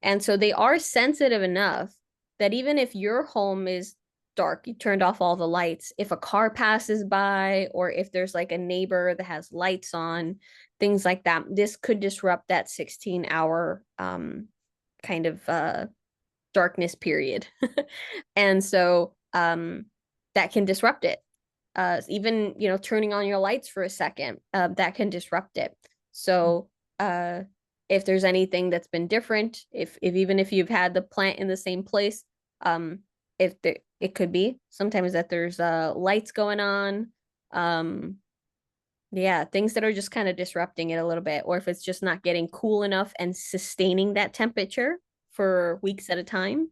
And so they are sensitive enough that even if your home is dark, you turned off all the lights, if a car passes by or if there's like a neighbor that has lights on, things like that, this could disrupt that 16-hour kind of darkness period. And so that can disrupt it. Even, turning on your lights for a second, that can disrupt it. So if there's anything that's been different, if even if you've had the plant in the same place, if there, it could be sometimes that there's lights going on. Yeah, things that are just kind of disrupting it a little bit, or if it's just not getting cool enough and sustaining that temperature for weeks at a time.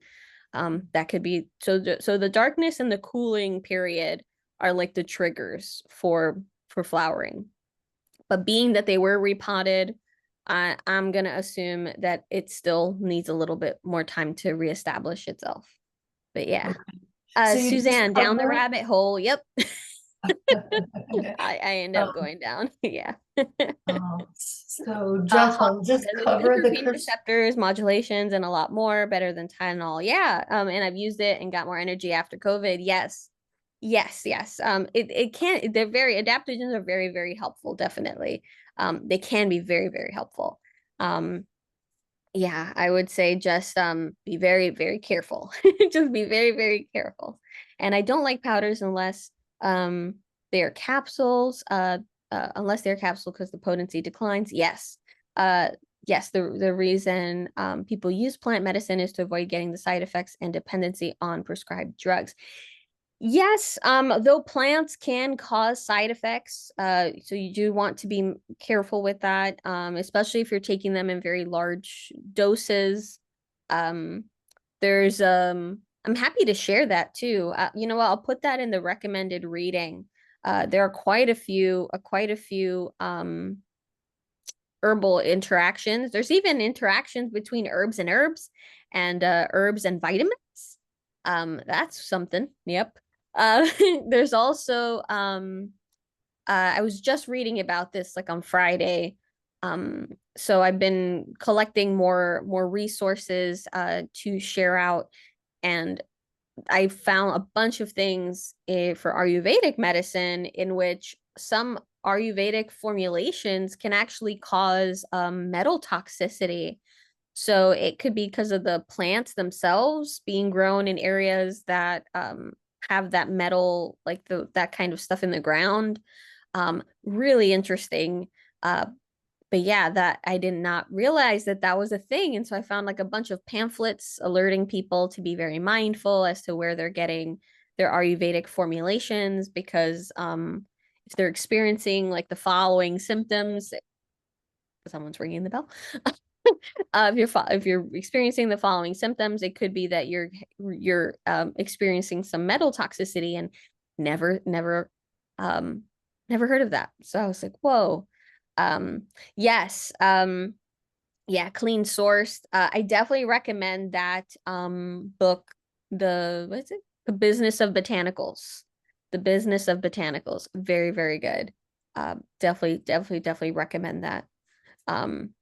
That could be so the darkness and the cooling period are like the triggers for flowering. But being that they were repotted, I'm gonna assume that it still needs a little bit more time to reestablish itself. But yeah. Okay. So you just Suzanne, down the cover rabbit hole. Yep. it? I end up going down. Yeah. So Hot Jocelyn, just does good cover for the pain receptors, modulations, and a lot more, better than Tylenol. Yeah. And I've used it and got more energy after COVID. Yes. Yes, yes. It can, they're very, adaptogens are very, very helpful, definitely. They can be very, very helpful. Um, yeah, I would say just be very, very careful. Just be very, very careful. And I don't like powders unless um they're capsules, unless they're capsule because the potency declines. Yes. Uh yes, the reason people use plant medicine is to avoid getting the side effects and dependency on prescribed drugs. Yes, though plants can cause side effects, so you do want to be careful with that, especially if you're taking them in very large doses. Um, I'm happy to share that too. You know what? I'll put that in the recommended reading. There are quite a few herbal interactions. There's even interactions between herbs and herbs, and herbs and vitamins. That's something. Yep. Uh, there's also I was just reading about this like on Friday. So I've been collecting more resources to share out, and I found a bunch of things for Ayurvedic medicine in which some Ayurvedic formulations can actually cause metal toxicity. So it could be because of the plants themselves being grown in areas that have that metal, like that kind of stuff in the ground. Really interesting. Uh, but yeah, that I did not realize that that was a thing. And so I found like a bunch of pamphlets alerting people to be very mindful as to where they're getting their Ayurvedic formulations, because if they're experiencing like the following symptoms, someone's ringing the bell. If you're experiencing the following symptoms, it could be that you're experiencing some metal toxicity, and never never um never heard of that. So I was like, whoa. Um yes. Yeah, clean sourced. I definitely recommend that book, the what's it? The Business of Botanicals. The Business of Botanicals. Very, very good. Definitely recommend that. Um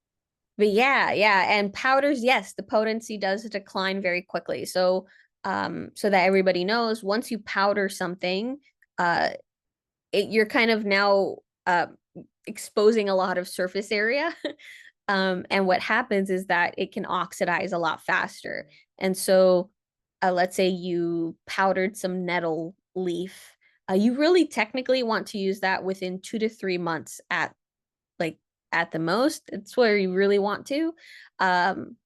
but yeah, yeah, and powders, yes, the potency does decline very quickly. So so that everybody knows, once you powder something, uh you're kind of now exposing a lot of surface area. And what happens is that it can oxidize a lot faster. And so let's say you powdered some nettle leaf. You really technically want to use that within 2 to 3 months like at the most. It's where you really want to. Um,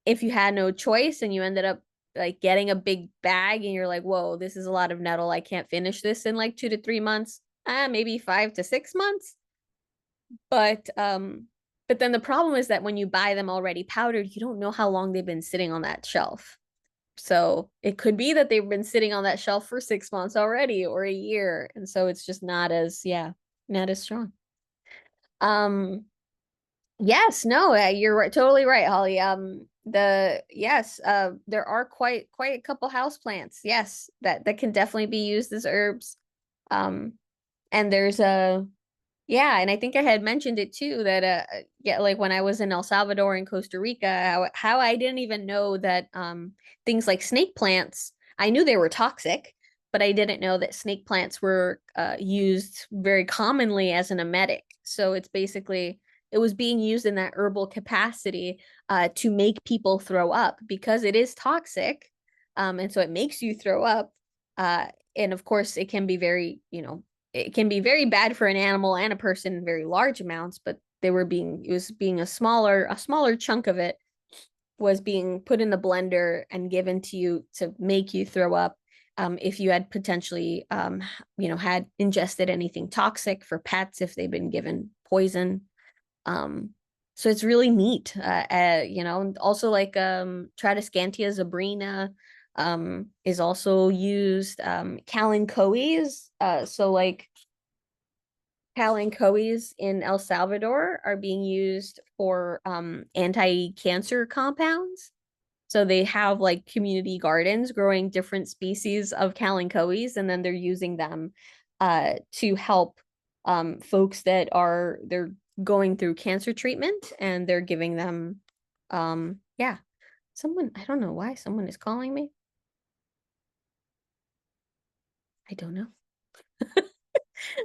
if you had no choice and you ended up like getting a big bag and you're like, whoa, this is a lot of nettle. I can't finish this in like 2 to 3 months. Maybe 5 to 6 months. But then the problem is that when you buy them already powdered, you don't know how long they've been sitting on that shelf. So it could be that they've been sitting on that shelf for 6 months already or a year. And so it's just not as, yeah, not as strong. Um, yes, no, you're right, totally right, Holly. There are quite a couple house plants, yes, that can definitely be used as herbs. Um, and there's a Yeah, and I think I had mentioned it too that yeah, like when I was in El Salvador and Costa Rica, how I didn't even know that things like snake plants, I knew they were toxic, but I didn't know that snake plants were used very commonly as an emetic. So it's basically it was being used in that herbal capacity to make people throw up because it is toxic, and so it makes you throw up. And of course, it can be very, it can be very bad for an animal and a person in very large amounts, but it was being a smaller chunk of it was being put in the blender and given to you to make you throw up. If you had potentially, had ingested anything toxic for pets, if they've been given poison. Um, so it's really neat. Also like Tradescantia zebrina is also used. Kalanchoes, so like Kalanchoes in El Salvador are being used for anti-cancer compounds. So they have like community gardens growing different species of Kalanchoes, and then they're using them to help folks that they're going through cancer treatment, and they're giving them yeah. I don't know why someone is calling me. I don't know.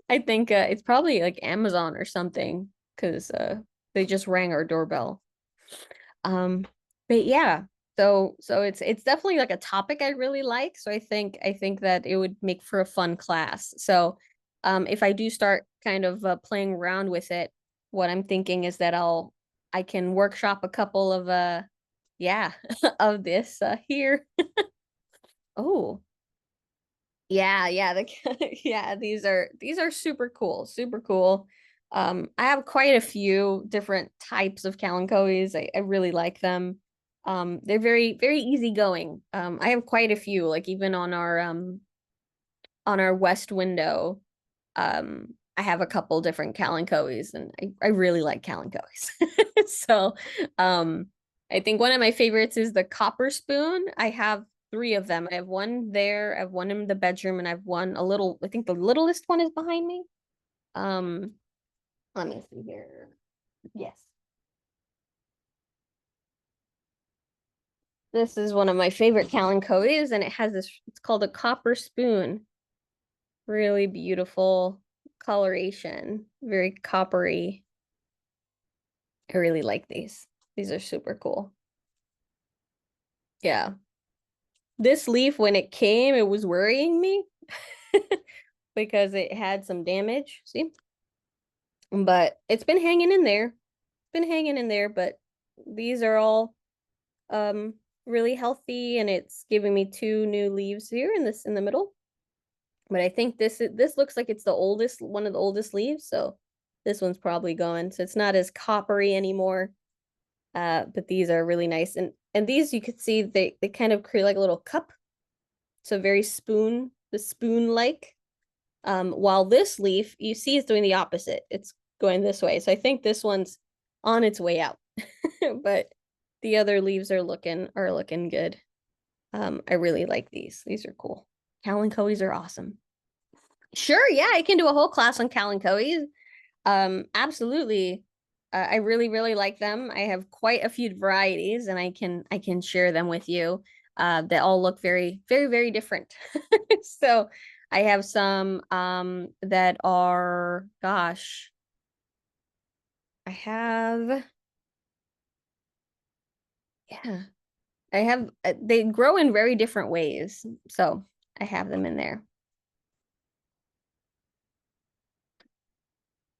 I think it's probably like Amazon or something because they just rang our doorbell. Um, but yeah, so it's definitely like a topic I really like. So I think that it would make for a fun class. So if I do start kind of playing around with it, what I'm thinking is that I can workshop a couple of yeah of this here. Oh, yeah, yeah, these are super cool, super cool. I have quite a few different types of Kalanchoes. I really like them. They're very, very easygoing. I have quite a few, like even on our west window. I have a couple different Kalanchoes, and I really like Kalanchoes. So, um, I think one of my favorites is the copper spoon. I have three of them. I have one there, I have one in the bedroom, and I have one a little, I think the littlest one is behind me. Um, Let me see here. Yes. This is one of my favorite Kalanchoes, and it has it's called a copper spoon. Really beautiful coloration, very coppery. I really like these. These are super cool. Yeah. This leaf, when it came, it was worrying me because it had some damage. See? But it's been hanging in there. It's been hanging in there, but these are all um really healthy, and it's giving me two new leaves here in the middle. But I think this looks like it's one of the oldest leaves, so this one's probably going. So it's not as coppery anymore. But these are really nice. And these you could see they kind of create like a little cup. So very the spoon like. While this leaf, you see is doing the opposite. It's going this way. So I think this one's on its way out. But the other leaves are looking good. I really like these. These are cool. Kalanchoes are awesome. Sure, yeah, I can do a whole class on Kalanchoes. Absolutely. I really, really like them. I have quite a few varieties, and I can share them with you. They all look very, very, very different. So I have some that are, gosh, I have, yeah, they grow in very different ways. So I have them in there.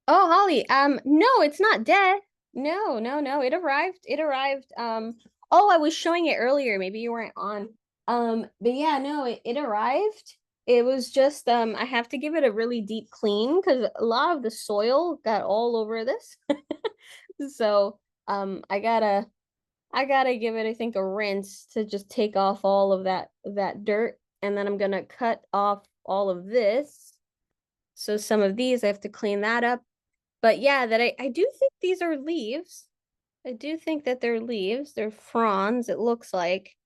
Oh, Holly, no, it's not dead. No, no, no, it arrived. It arrived. Oh, I was showing it earlier. Maybe you weren't on. But yeah, no, it arrived. It was just I have to give it a really deep clean because a lot of the soil got all over this. So I gotta give it, I think, a rinse to just take off all of that dirt. And then I'm gonna cut off all of this. So some of these I have to clean that up. But yeah, that I do think these are leaves. I do think that they're leaves. They're fronds, it looks like,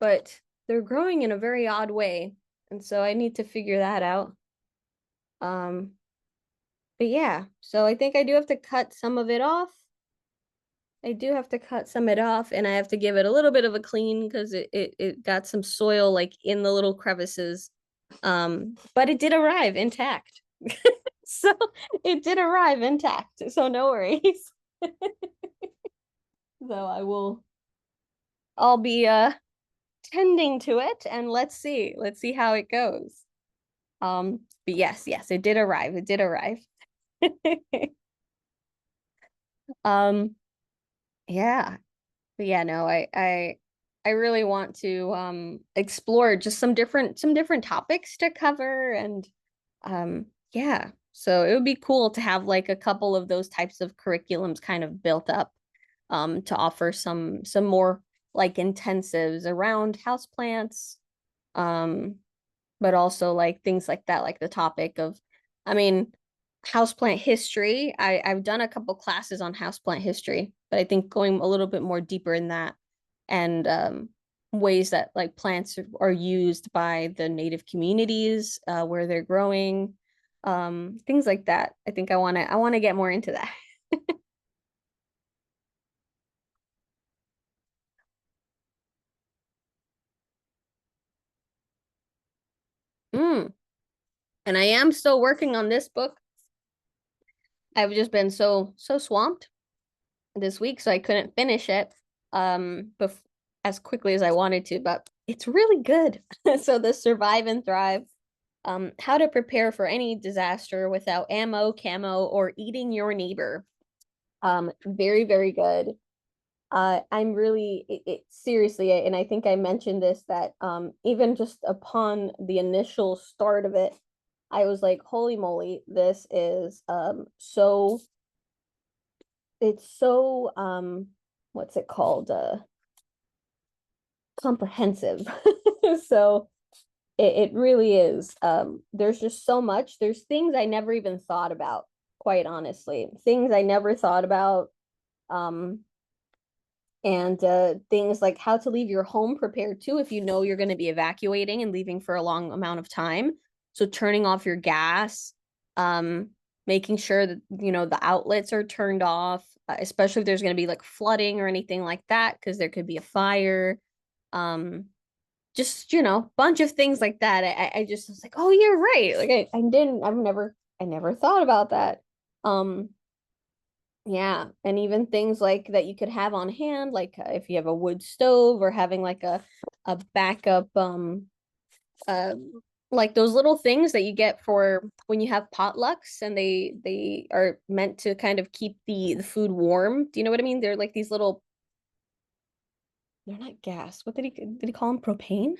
but they're growing in a very odd way. And so I need to figure that out. Um, but yeah, so I think I do have to cut some of it off. I do have to cut some of it off, and I have to give it a little bit of a clean because it got some soil like in the little crevices. But it did arrive intact. So it did arrive intact. So no worries. So I'll be tending to it, and let's see how it goes. But yes, it did arrive. It did arrive. Um, yeah. But yeah, no, I really want to explore just some different topics to cover, and yeah. So it would be cool to have like a couple of those types of curriculums kind of built up to offer some more like intensives around houseplants. Um but also like things like that, like the topic of, I mean, houseplant history. I've done a couple classes on houseplant history, but I think going a little bit more deeper in that, and ways that like plants are used by the native communities where they're growing, things like that. I think I want to get more into that. Mm. And I am still working on this book. I've just been so swamped this week, so I couldn't finish it as quickly as I wanted to, but it's really good. So the Survive and Thrive, how to prepare for any disaster without ammo, camo, or eating your neighbor. Very, very good. I'm really seriously, and I think I mentioned this, that even just upon the initial start of it, I was like, holy moly, this is it's so what's it called? Comprehensive. So it really is. There's just so much. There's things I never even thought about, quite honestly. Things I never thought about. Um, and things like how to leave your home prepared too if you know you're going to be evacuating and leaving for a long amount of time. So turning off your gas, um, making sure that the outlets are turned off, especially if there's going to be like flooding or anything like that, because there could be a fire. Um, just bunch of things like that. I just was like, oh, you're right. Like I never thought about that. Um, yeah, and even things like that you could have on hand, like if you have a wood stove, or having like a backup uh like those little things that you get for when you have potlucks, and they are meant to kind of keep the food warm. Do you know what I mean? They're like these little, they're not gas. What did he call them? Propane?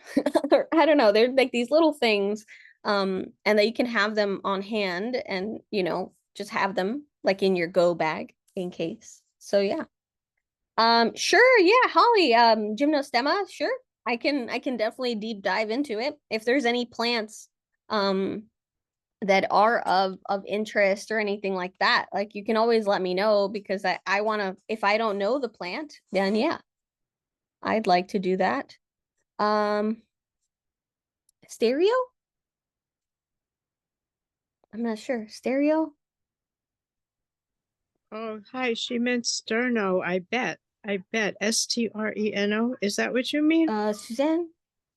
I don't know. They're like these little things, and that you can have them on hand, and just have them like in your go bag in case. So yeah. Sure, yeah, Holly, gymnostemma, sure. I can definitely deep dive into it. If there's any plants um that are of interest or anything like that, like you can always let me know, because I want to, if I don't know the plant, then yeah, I'd like to do that. Um, stereo? I'm not sure. Stereo? Oh, hi. She meant sterno, I bet. I bet. Streno. Is that what you mean? Suzanne?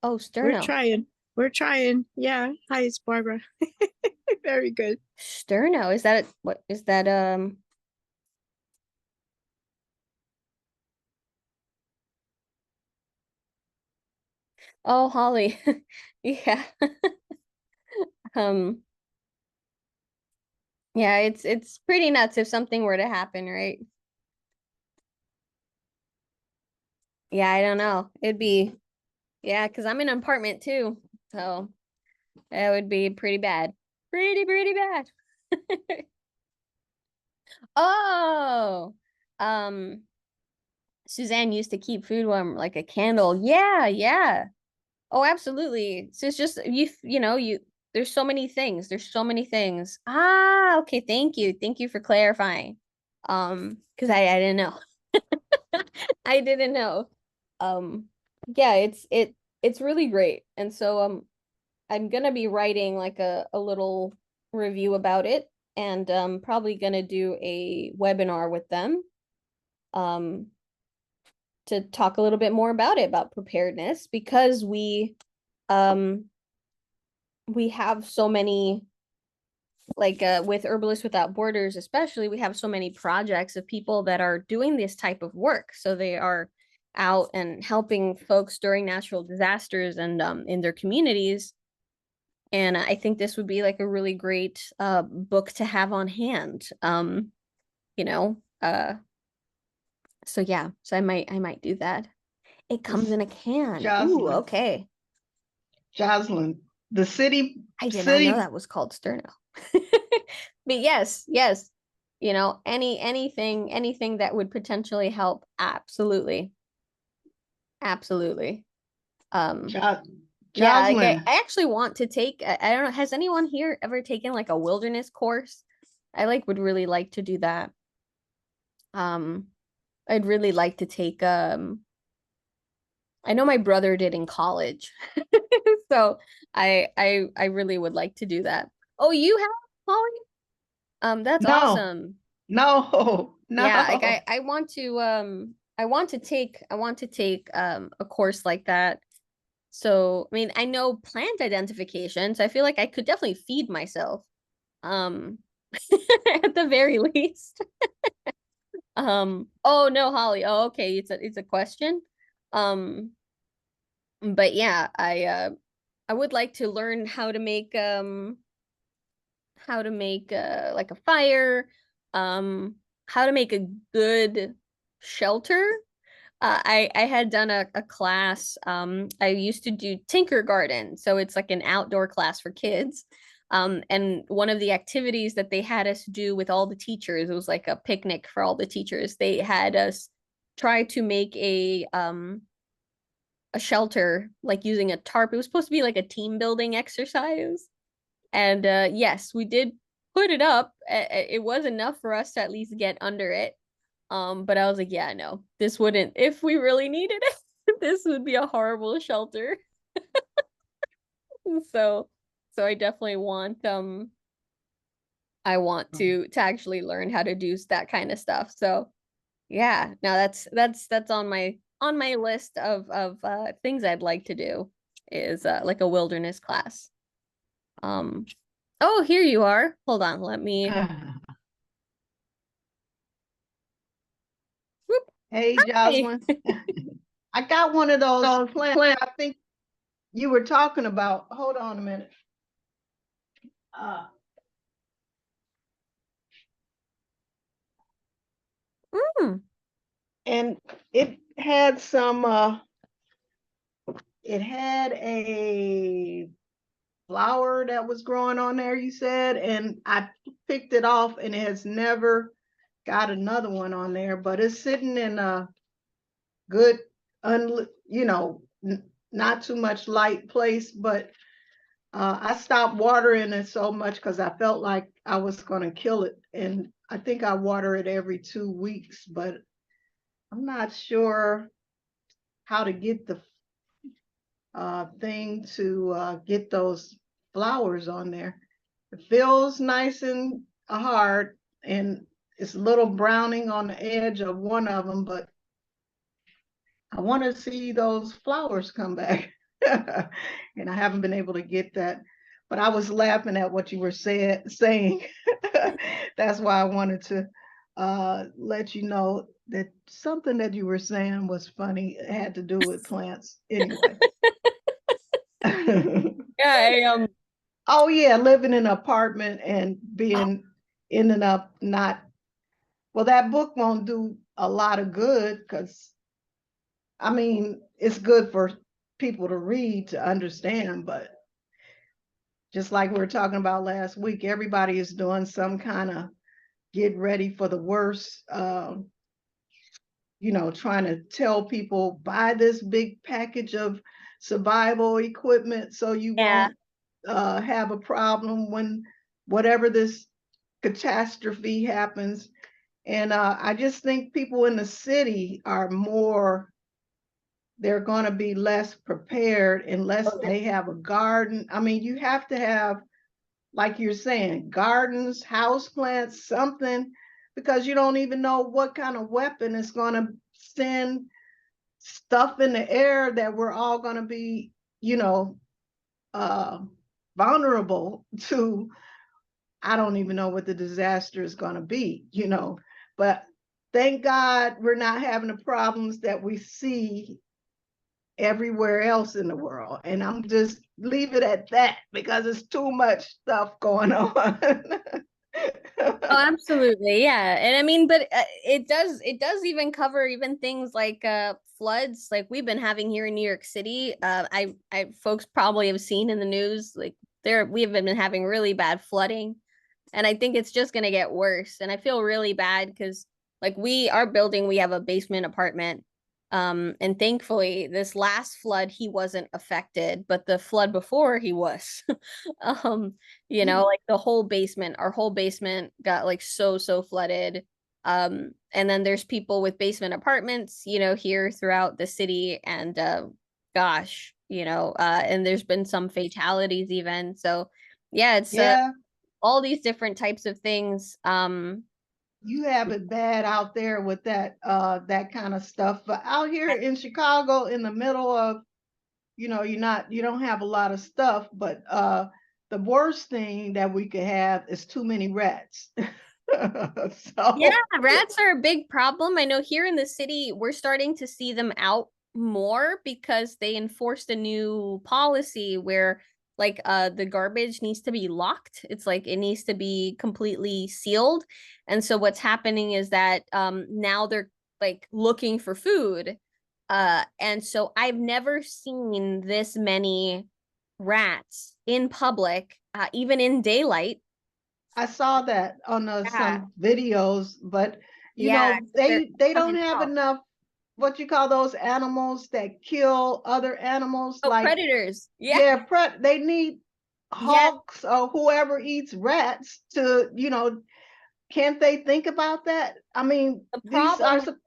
Oh, We're sterno. trying. We're trying. Yeah. Hi, it's Barbara. Very good. Sterno. Is that what is that oh, Holly. Yeah. Um yeah, it's pretty nuts if something were to happen, right? Yeah, I don't know. It'd be Yeah, because I'm in an apartment too. So that would be pretty bad. Pretty bad. Oh, um, Suzanne used to keep food warm like a candle. Yeah, yeah. Oh, absolutely. So it's just you know, there's so many things. There's so many things. Ah, okay, thank you. Thank you for clarifying. Because I didn't know. I didn't know. Um, yeah, it's really great. And so I'm gonna be writing like a little review about it and probably gonna do a webinar with them um to talk a little bit more about it, about preparedness, because um we have so many like with Herbalists Without Borders, especially, we have so many projects of people that are doing this type of work. So they are out and helping folks during natural disasters and in their communities. And I think this would be like a really great book to have on hand. You know, so yeah, so I might do that. It comes It's in a can. Ooh, Jocelyn. okay. Jocelyn, the I did not know city. that was called sterno. But yes, yes. You know, anything that would potentially help. Absolutely. Absolutely. Um, Jo- yeah, like I, Jocelyn. I actually want to take, I don't know, has anyone here ever taken like a wilderness course? I like would really like to do that. Um, I'd really like to take I know my brother did in college. So I really would like to do that. Oh, you have, Holly? That's No, awesome. no, Yeah, like no. I want to take a course like that. So, I mean, I know plant identification, so I feel like I could definitely feed myself. Um at the very least. Oh no, Holly. Oh, okay, it's a question. Um, but yeah, I would like to learn how to make like a fire, um, how to make a good shelter. I had done a class. I used to do Tinker Garden, so it's like an outdoor class for kids. And one of the activities that they had us do with all the teachers, it was like a picnic for all the teachers. They had us try to make a shelter like using a tarp. It was supposed to be like a team building exercise. And yes, we did put it up. It was enough for us to at least get under it. But I was like, yeah, no, this wouldn't, if we really needed it, this would be a horrible shelter. So, so I definitely want, I want to actually learn how to do that kind of stuff. So yeah, no, that's on my list of things I'd like to do is like a wilderness class. Um, oh, here you are. Hold on, let me. Whoop. Hey, Hi. Jocelyn. I got one of those Oh, plants plant. I think you were talking about. Hold on a minute. Uh, Mm, and it had some, it had a flower that was growing on there, you said, and I picked it off and it has never got another one on there, but it's sitting in a good, you know, not too much light place, but I stopped watering it so much because I felt like I was going to kill it. And I think I water it every 2 weeks, but I'm not sure how to get the thing to get those flowers on there. It feels nice and hard, and it's a little browning on the edge of one of them, but I want to see those flowers come back. And I haven't been able to get that. But I was laughing at what you were saying. That's why I wanted to let you know that something that you were saying was funny. It had to do with plants. Anyway. yeah, Oh yeah, living in an apartment and being ending up not, well, that book won't do a lot of good because I mean it's good for people to read to understand, but just like we were talking about last week, everybody is doing some kind of get ready for the worst, trying to tell people buy this big package of survival equipment so you Yeah. won't have a problem when whatever this catastrophe happens. And I just think people in the city are they're going to be less prepared unless Okay. they have a garden. I mean, you have to have, like you're saying, gardens, house plants, something, because you don't even know what kind of weapon is going to send stuff in the air that we're all going to be, you know, uh, vulnerable to. I don't even know what the disaster is going to be, but thank God we're not having the problems that we see everywhere else in the world. And I'm just leave it at that because it's too much stuff going on. Oh, absolutely. Yeah. And I mean, but it does even cover even things like floods like we've been having here in New York City. I folks probably have seen in the news like we have been having really bad flooding. And I think it's just going to get worse. And I feel really bad because like our building, we have a basement apartment. And thankfully this last flood he wasn't affected, but the flood before he was. um like our whole basement got like so flooded. And then there's people with basement apartments, here throughout the city. And gosh, and there's been some fatalities even. So yeah, it's Yeah, all these different types of things. you have it bad out there with that kind of stuff. But out here in Chicago, in the middle of, you don't have a lot of stuff, but the worst thing that we could have is too many rats. Yeah, So rats are a big problem. I know here in the city, we're starting to see them out more because they enforced a new policy where like the garbage needs to be locked. It's like it needs to be completely sealed. And so what's happening is that now they're like looking for food. And so I've never seen this many rats in public, even in daylight. I saw that on Yeah. some videos, but Yeah, they're they don't coming have out. enough what you call those animals that kill other animals. Oh, Like, predators. Yeah. yeah, they need Yeah. hawks or whoever eats rats to, can't they think about that? I mean, The these are problem, some,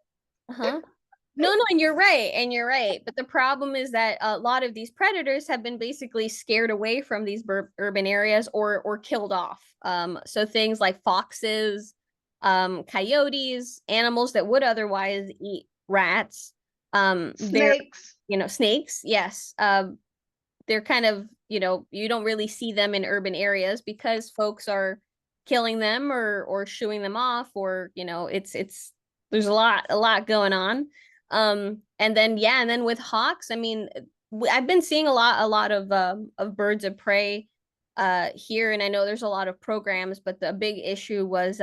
huh? No, no, and you're right. And you're right. But the problem is that a lot of these predators have been basically scared away from these urban areas or killed off. So things like foxes, coyotes, animals that would otherwise eat rats, they're, snakes. snakes, yes. They're kind of, you don't really see them in urban areas because folks are killing them or shooing them off, or it's there's a lot going on. And then yeah, and then with hawks, I mean, I've been seeing a lot of birds of prey here, and I know there's a lot of programs, but the big issue was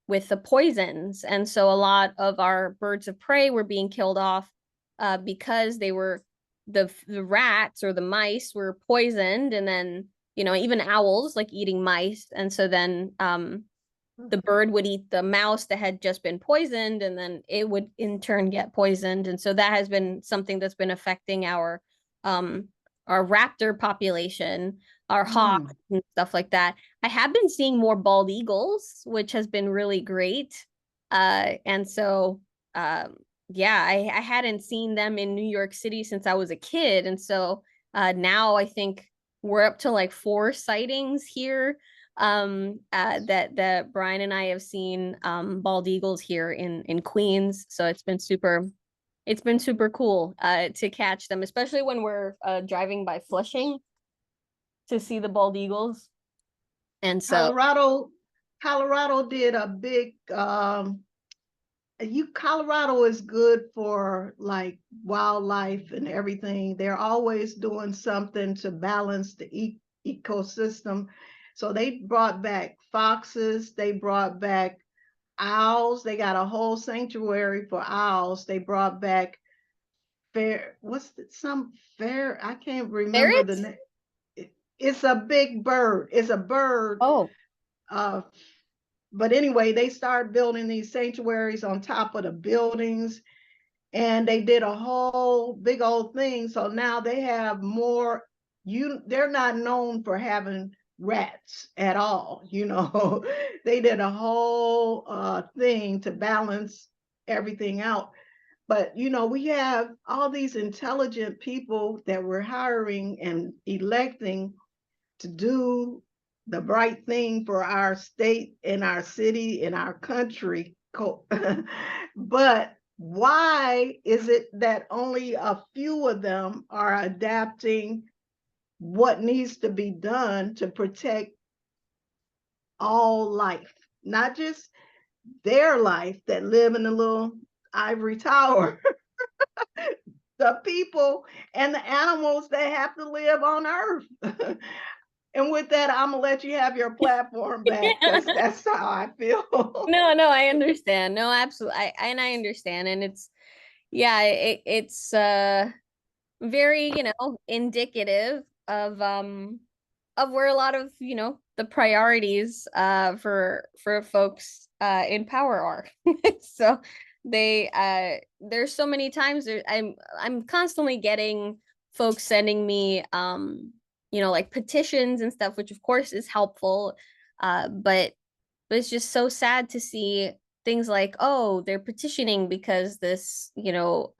with the poisons. And so a lot of our birds of prey were being killed off because they were the rats or the mice were poisoned. And then even owls like eating mice. And so then the bird would eat the mouse that had just been poisoned, and then it would in turn get poisoned. And so that has been something that's been affecting um our raptor population, our Hmm. hawks and stuff like that. I have been seeing more bald eagles, which has been really great. And so yeah, I hadn't seen them in New York City since I was a kid. And so now I think we're up to like 4 sightings here, that Brian and I have seen bald eagles here in Queens. So it's been super cool to catch them, especially when we're driving by Flushing to see the bald eagles. And so Colorado, Colorado did a big Colorado is good for like wildlife and everything. They're always doing something to balance the ecosystem. So they brought back foxes, they brought back owls. They got a whole sanctuary for owls. They brought back fair, some fair, I can't remember the Ferrets? name. It's a big bird. It's a bird. Oh, Uh, but anyway, they started building these sanctuaries on top of the buildings, and they did a whole big old thing. So now they have more. They're not known for having rats at all. They did a whole thing to balance everything out. But we have all these intelligent people that we're hiring and electing to do the right thing for our state and our city and our country. But why is it that only a few of them are adapting what needs to be done to protect all life, not just their life that live in a little ivory tower, the people and the animals that have to live on earth? And with that, I'm gonna let you have your platform back, because that's how I feel. no, I understand. No, absolutely. I understand. And yeah, it's very, indicative of where a lot of, the priorities for folks in power are. So there's so many times I'm constantly getting folks sending me like petitions and stuff, which of course is helpful. But it's just so sad to see things like, oh, they're petitioning because this, the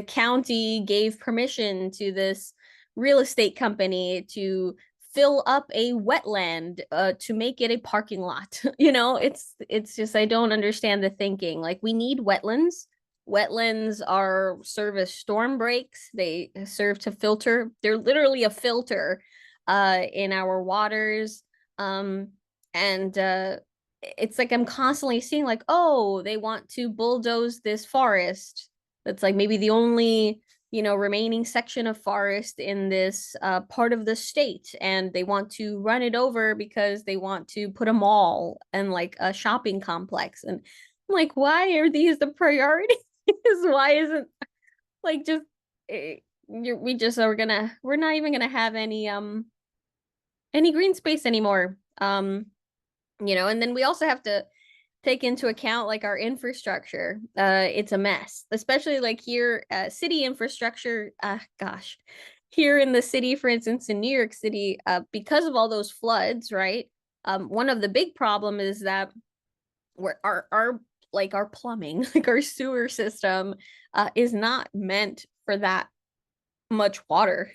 county gave permission to this real estate company to fill up a wetland to make it a parking lot. It's just, I don't understand the thinking. Like, we need wetlands. Wetlands are serve as storm breaks. They serve to filter. They're literally a filter in our waters. And it's like I'm constantly seeing like, oh, they want to bulldoze this forest that's like maybe the only remaining section of forest in this part of the state, and they want to run it over because they want to put a mall and like a shopping complex. And I'm like, why are these the priorities? Why isn't like just we're not even gonna have any green space anymore. And then we also have to take into account like our infrastructure. It's a mess, especially like here, city infrastructure. Gosh, here in the city, for instance, in New York City, because of all those floods, right? One of the big problem is that our plumbing, like our sewer system, is not meant for that much water.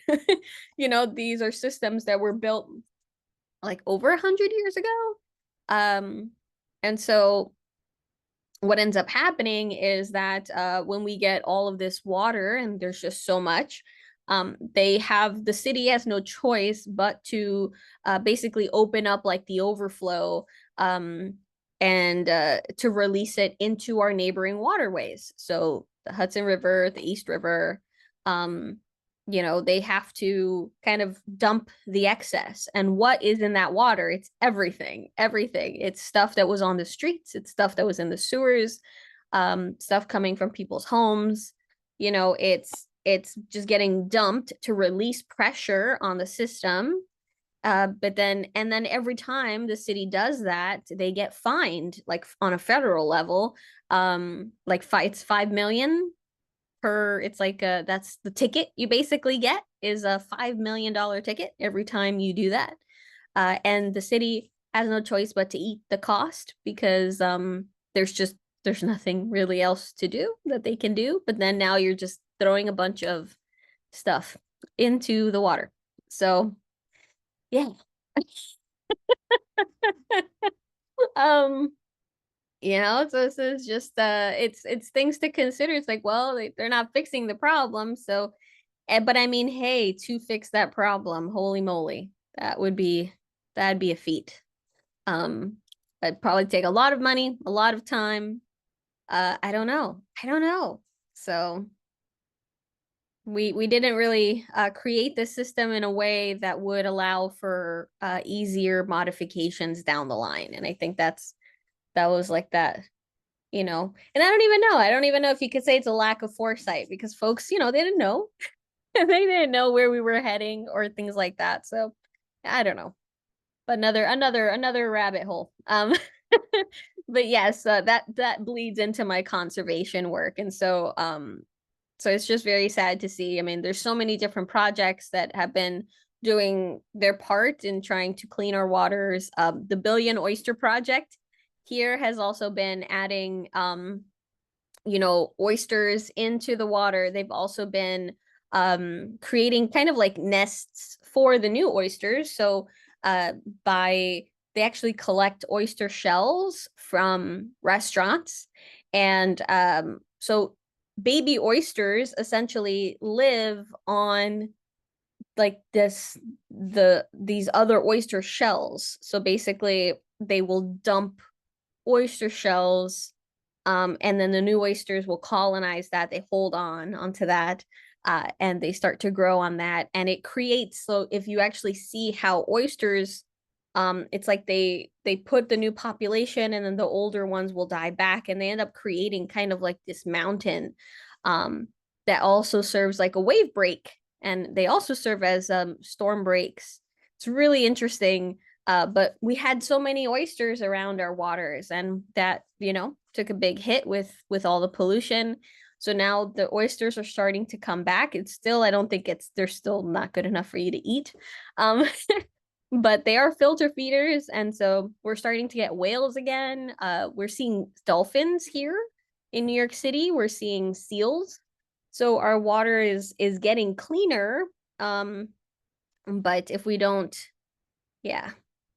These are systems that were built like over 100 years ago. And so what ends up happening is that when we get all of this water and there's just so much, the city has no choice but to basically open up like the overflow, and to release it into our neighboring waterways. So the Hudson River, the East River, they have to kind of dump the excess. And what is in that water? It's everything, everything. It's stuff that was on the streets. It's stuff that was in the sewers, stuff coming from people's homes. It's just getting dumped to release pressure on the system. And then every time the city does that, they get fined, like on a federal level, it's 5 million per. It's like that's the ticket you basically get, is a $5 million ticket every time you do that. And the city has no choice but to eat the cost, because there's nothing really else to do that they can do. But then now you're just throwing a bunch of stuff into the water. So yeah. um so this is just it's things to consider. It's like, well, they're not fixing the problem. So but I mean, hey, to fix that problem, holy moly, that'd be a feat. It'd probably take a lot of money, a lot of time. I don't know. So we didn't really create the system in a way that would allow for easier modifications down the line. And I think that was like that And I don't even know if you could say it's a lack of foresight because folks, they didn't know. They didn't know where we were heading or things like that. So I don't know. But another rabbit hole. But yes, that bleeds into my conservation work. And so it's just very sad to see. I mean, there's so many different projects that have been doing their part in trying to clean our waters. The Billion Oyster Project here has also been adding oysters into the water. They've also been creating kind of like nests for the new oysters. So by they actually collect oyster shells from restaurants, and so baby oysters essentially live on like these other oyster shells. So basically they will dump oyster shells, and then the new oysters will colonize that. They hold on onto that, and they start to grow on that. And it creates, so if you actually see how oysters, it's like they put the new population and then the older ones will die back, and they end up creating kind of like this mountain, that also serves like a wave break, and they also serve as storm breaks. It's really interesting. But we had so many oysters around our waters, and that, took a big hit with all the pollution. So now the oysters are starting to come back. It's still, I don't think they're still not good enough for you to eat. But they are filter feeders, and so we're starting to get whales again. We're seeing dolphins here in New York City. We're seeing seals. So our water is getting cleaner. But if we don't, yeah,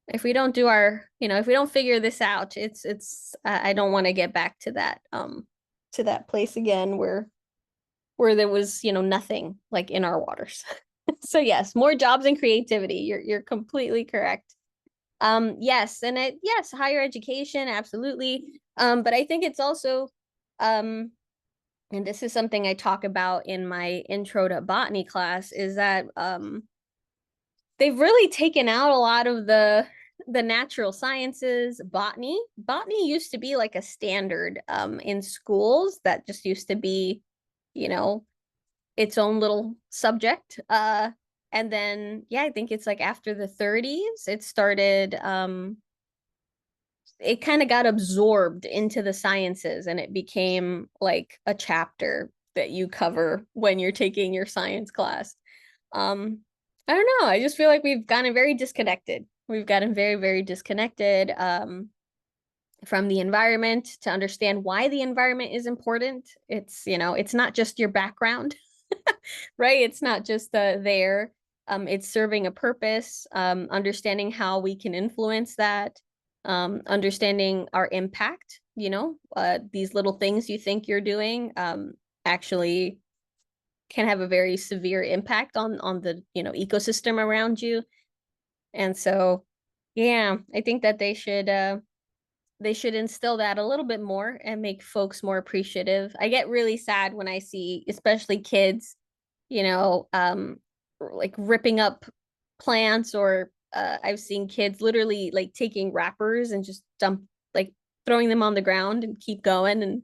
if we don't do if we don't figure this out, it's I don't want to get back to that place again where there was, nothing like in our waters. So yes, more jobs and creativity. You're completely correct. Yes, and yes, higher education, absolutely. But I think it's also and this is something I talk about in my intro to botany class, is that they've really taken out a lot of the natural sciences. Botany used to be like a standard in schools that just used to be, you know, its own little subject. And then yeah, I think it's like after the 30s, it kind of got absorbed into the sciences, and it became like a chapter that you cover when you're taking your science class. I don't know. I just feel like we've gotten very disconnected. We've gotten very, very disconnected from the environment to understand why the environment is important. It's not just your background, right? It's not just there. It's serving a purpose, understanding how we can influence that, understanding our impact, these little things you think you're doing actually can have a very severe impact on the ecosystem around you. And so yeah, I think that they should instill that a little bit more and make folks more appreciative. I get really sad when I see especially kids, like ripping up plants, or I've seen kids literally like taking wrappers and just like throwing them on the ground and keep going,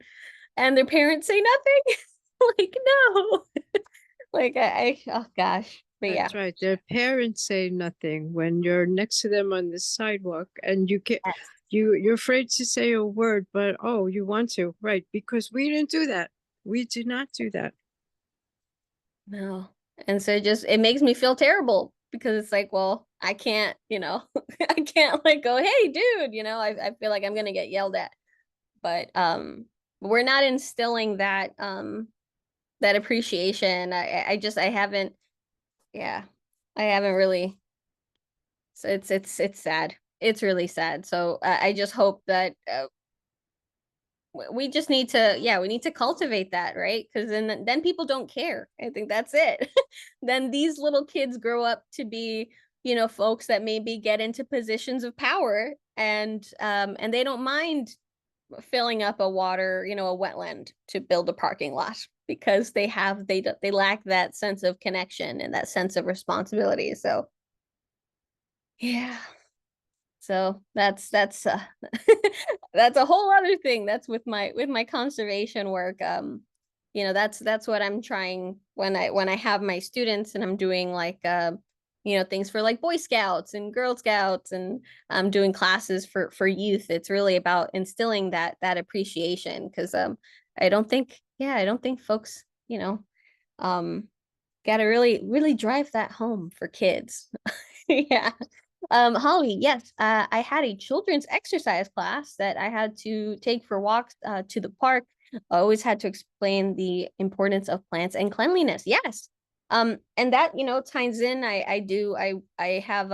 and their parents say nothing. Like, no. Like oh gosh. But yeah. That's right. Their parents say nothing when you're next to them on the sidewalk and you get Yes. you're afraid to say a word, but oh, you want to, right? Because we didn't do that. We did not do that. No. And so it makes me feel terrible because it's like, well, I can't, I can't like go, hey, dude, I feel like I'm gonna get yelled at. But we're not instilling that appreciation. I haven't, yeah, I haven't really. So it's sad. It's really sad. So I just hope that we just need to, yeah, we need to cultivate that, right? Because then people don't care. I think that's it. Then these little kids grow up to be, folks that maybe get into positions of power, and they don't mind filling up a wetland to build a parking lot because they lack that sense of connection and that sense of responsibility. So yeah. So that's that's a whole other thing. That's with my conservation work. That's what I'm trying when I have my students and I'm doing like things for like Boy Scouts and Girl Scouts, and I'm doing classes for youth. It's really about instilling that appreciation, because I don't think folks, um gotta really drive that home for kids. Yeah. Holly, yes, I had a children's exercise class that I had to take for walks to the park. I always had to explain the importance of plants and cleanliness. Yes. And that, ties in. I have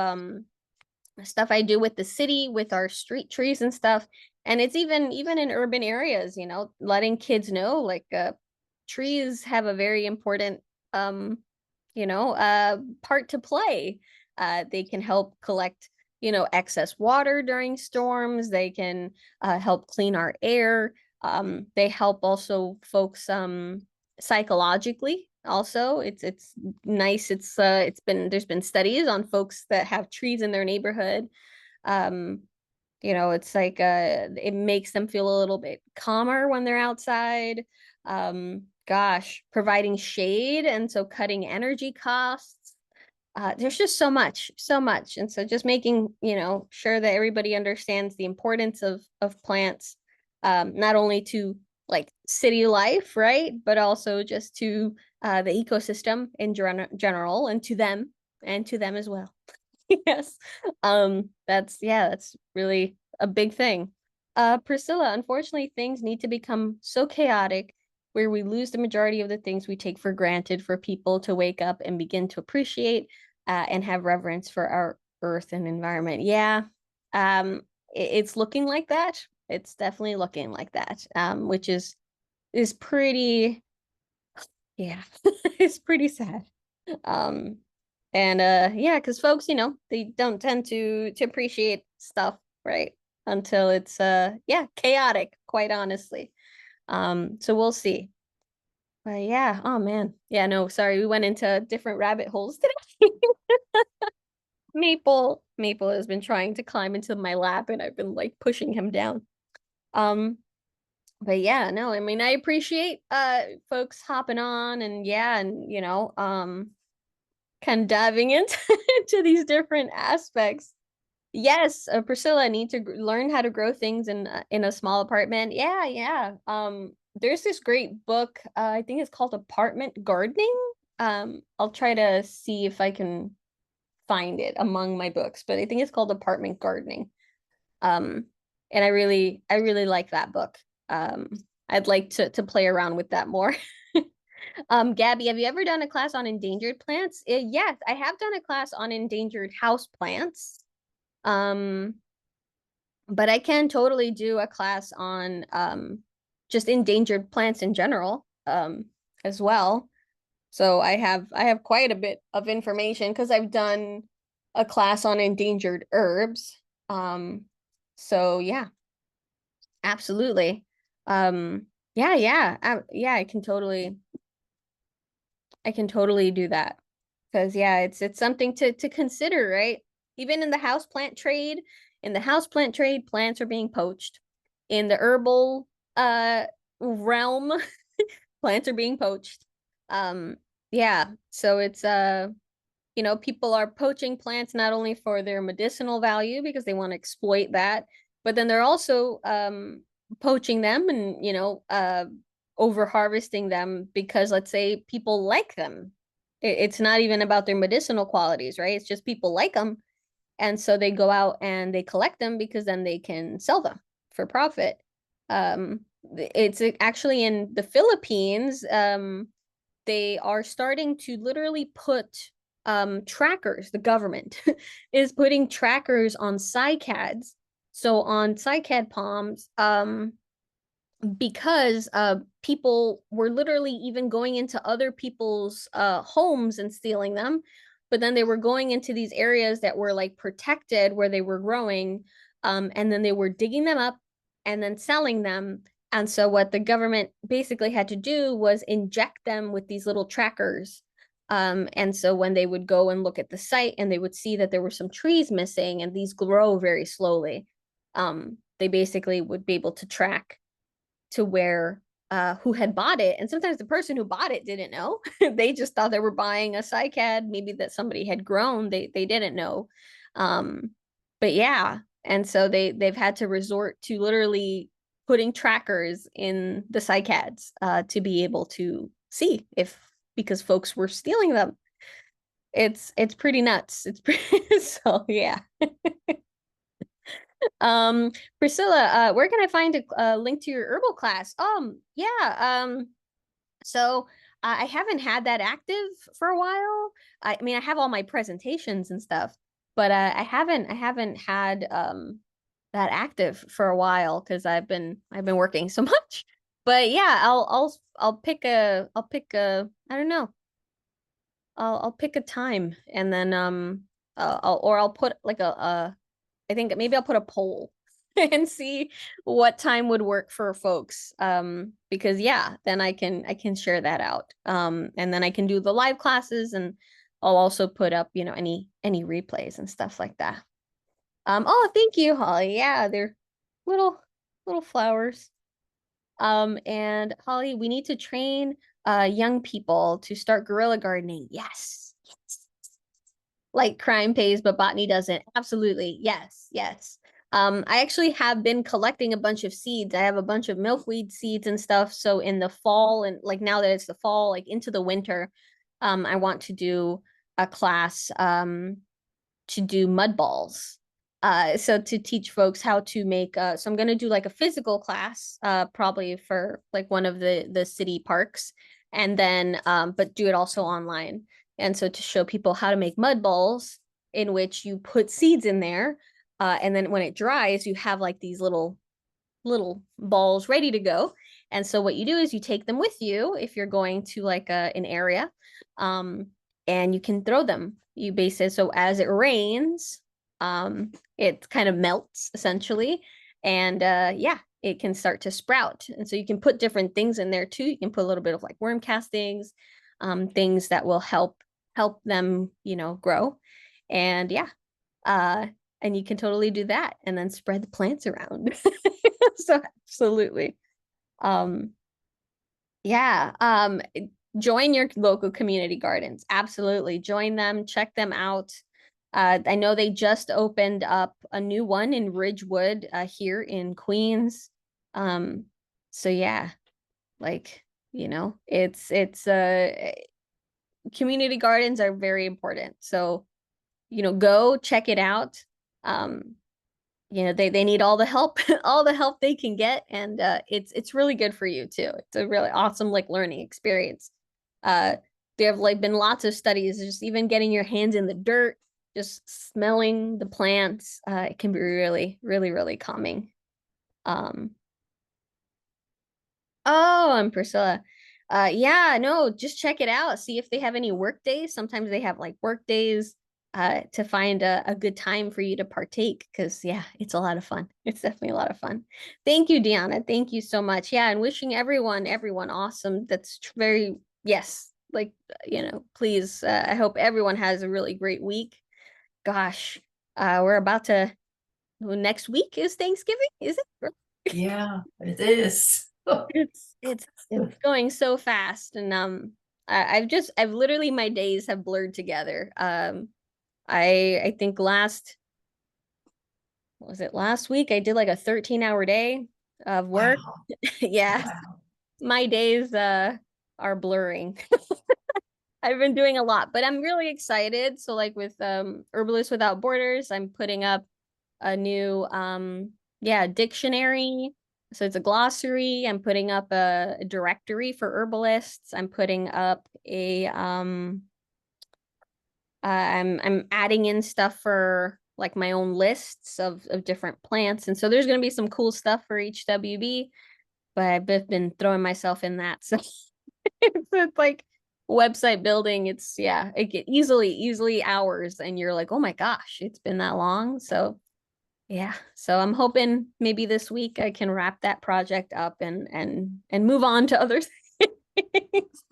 stuff I do with the city, with our street trees and stuff. And it's even in urban areas, letting kids know, like, trees have a very important part to play. They can help collect, excess water during storms. They can help clean our air. They help also folks psychologically. Also, it's nice. There's been studies on folks that have trees in their neighborhood. Um, it's like it makes them feel a little bit calmer when they're outside. Gosh, providing shade, and so cutting energy costs. There's just so much. And so just making, sure that everybody understands the importance of plants, not only to like city life, right? But also just to the ecosystem in general, and to them as well. Yes. That's really a big thing. Priscilla, unfortunately, things need to become so chaotic where we lose the majority of the things we take for granted for people to wake up and begin to appreciate and have reverence for our earth and environment. Yeah. It's looking like that. It's definitely looking like that. Which is pretty, yeah, it's pretty sad. Um, and yeah, because folks, they don't tend to appreciate stuff, right? Until it's chaotic, quite honestly. So we'll see. But yeah, oh man. Yeah, no, sorry, we went into different rabbit holes today. Maple has been trying to climb into my lap, and I've been like pushing him down. Um, but yeah, no, I mean, I appreciate folks hopping on, and yeah, and kind of diving into into these different aspects. Yes, Priscilla, I need to learn how to grow things in a small apartment. Yeah, yeah. There's this great book. I think it's called Apartment Gardening. I'll try to see if I can find it among my books, but I think it's called Apartment Gardening. Um, and I really like that book. I'd like to play around with that more. Gabby, have you ever done a class on endangered plants? Yes, I have done a class on endangered house plants. Um, but I can totally do a class on just endangered plants in general as well. So I have quite a bit of information because I've done a class on endangered herbs. So yeah, absolutely. Yeah, I can totally do that. Because yeah, it's something to consider, right? Even in the house plant trade, plants are being poached. In the herbal realm, plants are being poached. Um, yeah, so it's people are poaching plants not only for their medicinal value because they want to exploit that, but then they're also poaching them and over harvesting them because, let's say, people like them. It's not even about their medicinal qualities, right? It's just people like them, and so they go out and they collect them because then they can sell them for profit. It's actually in the Philippines. They are starting to literally put trackers. The government is putting trackers on cycads. So on cycad palms, because people were literally even going into other people's homes and stealing them, but then they were going into these areas that were like protected where they were growing, and then they were digging them up and then selling them. And so what the government basically had to do was inject them with these little trackers. And so when they would go and look at the site and they would see that there were some trees missing and these grow very slowly, they basically would be able to track to where who had bought it. And sometimes the person who bought it didn't know. They just thought they were buying a cycad, maybe that somebody had grown. They didn't know. But yeah, and so they've had to resort to literally putting trackers in the cycads to be able to see if, because folks were stealing them. It's pretty nuts. It's pretty so yeah. Priscilla, where can I find a link to your herbal class? Yeah. So I haven't had that active for a while. I mean, I have all my presentations and stuff, but I haven't had that active for a while because I've been working so much. But yeah, I'll pick a I don't know. I'll pick a time and then I'll put like a I think maybe I'll put a poll and see what time would work for folks. Because yeah, then I can share that out. And then I can do the live classes and I'll also put up, any replays and stuff like that. Oh, thank you, Holly. Yeah, they're little little flowers. And Holly, we need to train young people to start guerrilla gardening. Yes. Yes. Like crime pays, but botany doesn't. Absolutely. Yes. Yes. I actually have been collecting a bunch of seeds. I have a bunch of milkweed seeds and stuff. So in the fall, and like now that it's the fall, like into the winter, I want to do a class to do mud balls. So to teach folks how to make so I'm gonna do like a physical class, probably for like one of the city parks, and then but do it also online. And so to show people how to make mud balls in which you put seeds in there, and then when it dries, you have like these little balls ready to go. And so what you do is you take them with you if you're going to like an area, um, and you can throw them. You basically, so as it rains, it kind of melts essentially, and yeah, it can start to sprout. And so you can put different things in there too. You can put a little bit of like worm castings, things that will help them, grow. And yeah, uh, and you can totally do that and then spread the plants around. So absolutely. Um, yeah. Join your local community gardens. Absolutely. Join them, check them out. I know they just opened up a new one in Ridgewood, here in Queens. Um, so yeah, like, it's community gardens are very important. So, go check it out. Um, they need all the help all the help they can get, and it's really good for you too. It's a really awesome like learning experience. uh there have like been lots of studies, just even getting your hands in the dirt, just smelling the plants, it can be really really really calming. um Oh, I'm Priscilla. Yeah, no, just check it out. See if they have any work days. Sometimes they have like work days to find a good time for you to partake, because yeah, it's a lot of fun. It's definitely a lot of fun. Thank you, Deanna. Thank you so much. Yeah, and wishing everyone awesome. That's very, yes, like, please, I hope everyone has a really great week. Gosh, we're about to, next week is Thanksgiving, is it? Yeah, it is. It's going so fast, and I've literally, my days have blurred together. I think was it last week I did like a 13-hour day of work. Wow. Yeah, Wow. my days are blurring. I've been doing a lot, but I'm really excited. So like with Herbalists Without Borders, I'm putting up a new dictionary. So it's a glossary. I'm putting up a directory for herbalists. I'm putting up I'm adding in stuff for like my own lists of different plants. And so there's going to be some cool stuff for each WB, but I've been throwing myself in that. So it's like website building. It's, yeah, it get easily hours, and you're like, oh my gosh, it's been that long. So yeah, so I'm hoping maybe this week I can wrap that project up and move on to other things.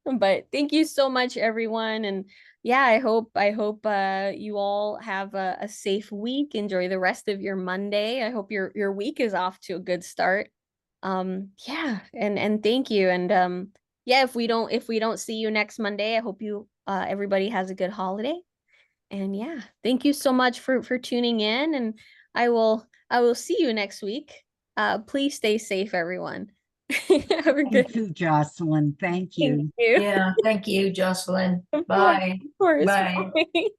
But thank you so much, everyone. And yeah, I hope you all have a safe week. Enjoy the rest of your Monday. I hope your week is off to a good start. Yeah, and thank you. And yeah, if we don't see you next Monday, I hope you everybody has a good holiday. And yeah, thank you so much for tuning in. And I will see you next week. Please stay safe, everyone. Have a good Thank you, Jocelyn. Thank thank you. you. Yeah, thank you, Jocelyn. Of course, Bye. of course. Bye. Bye.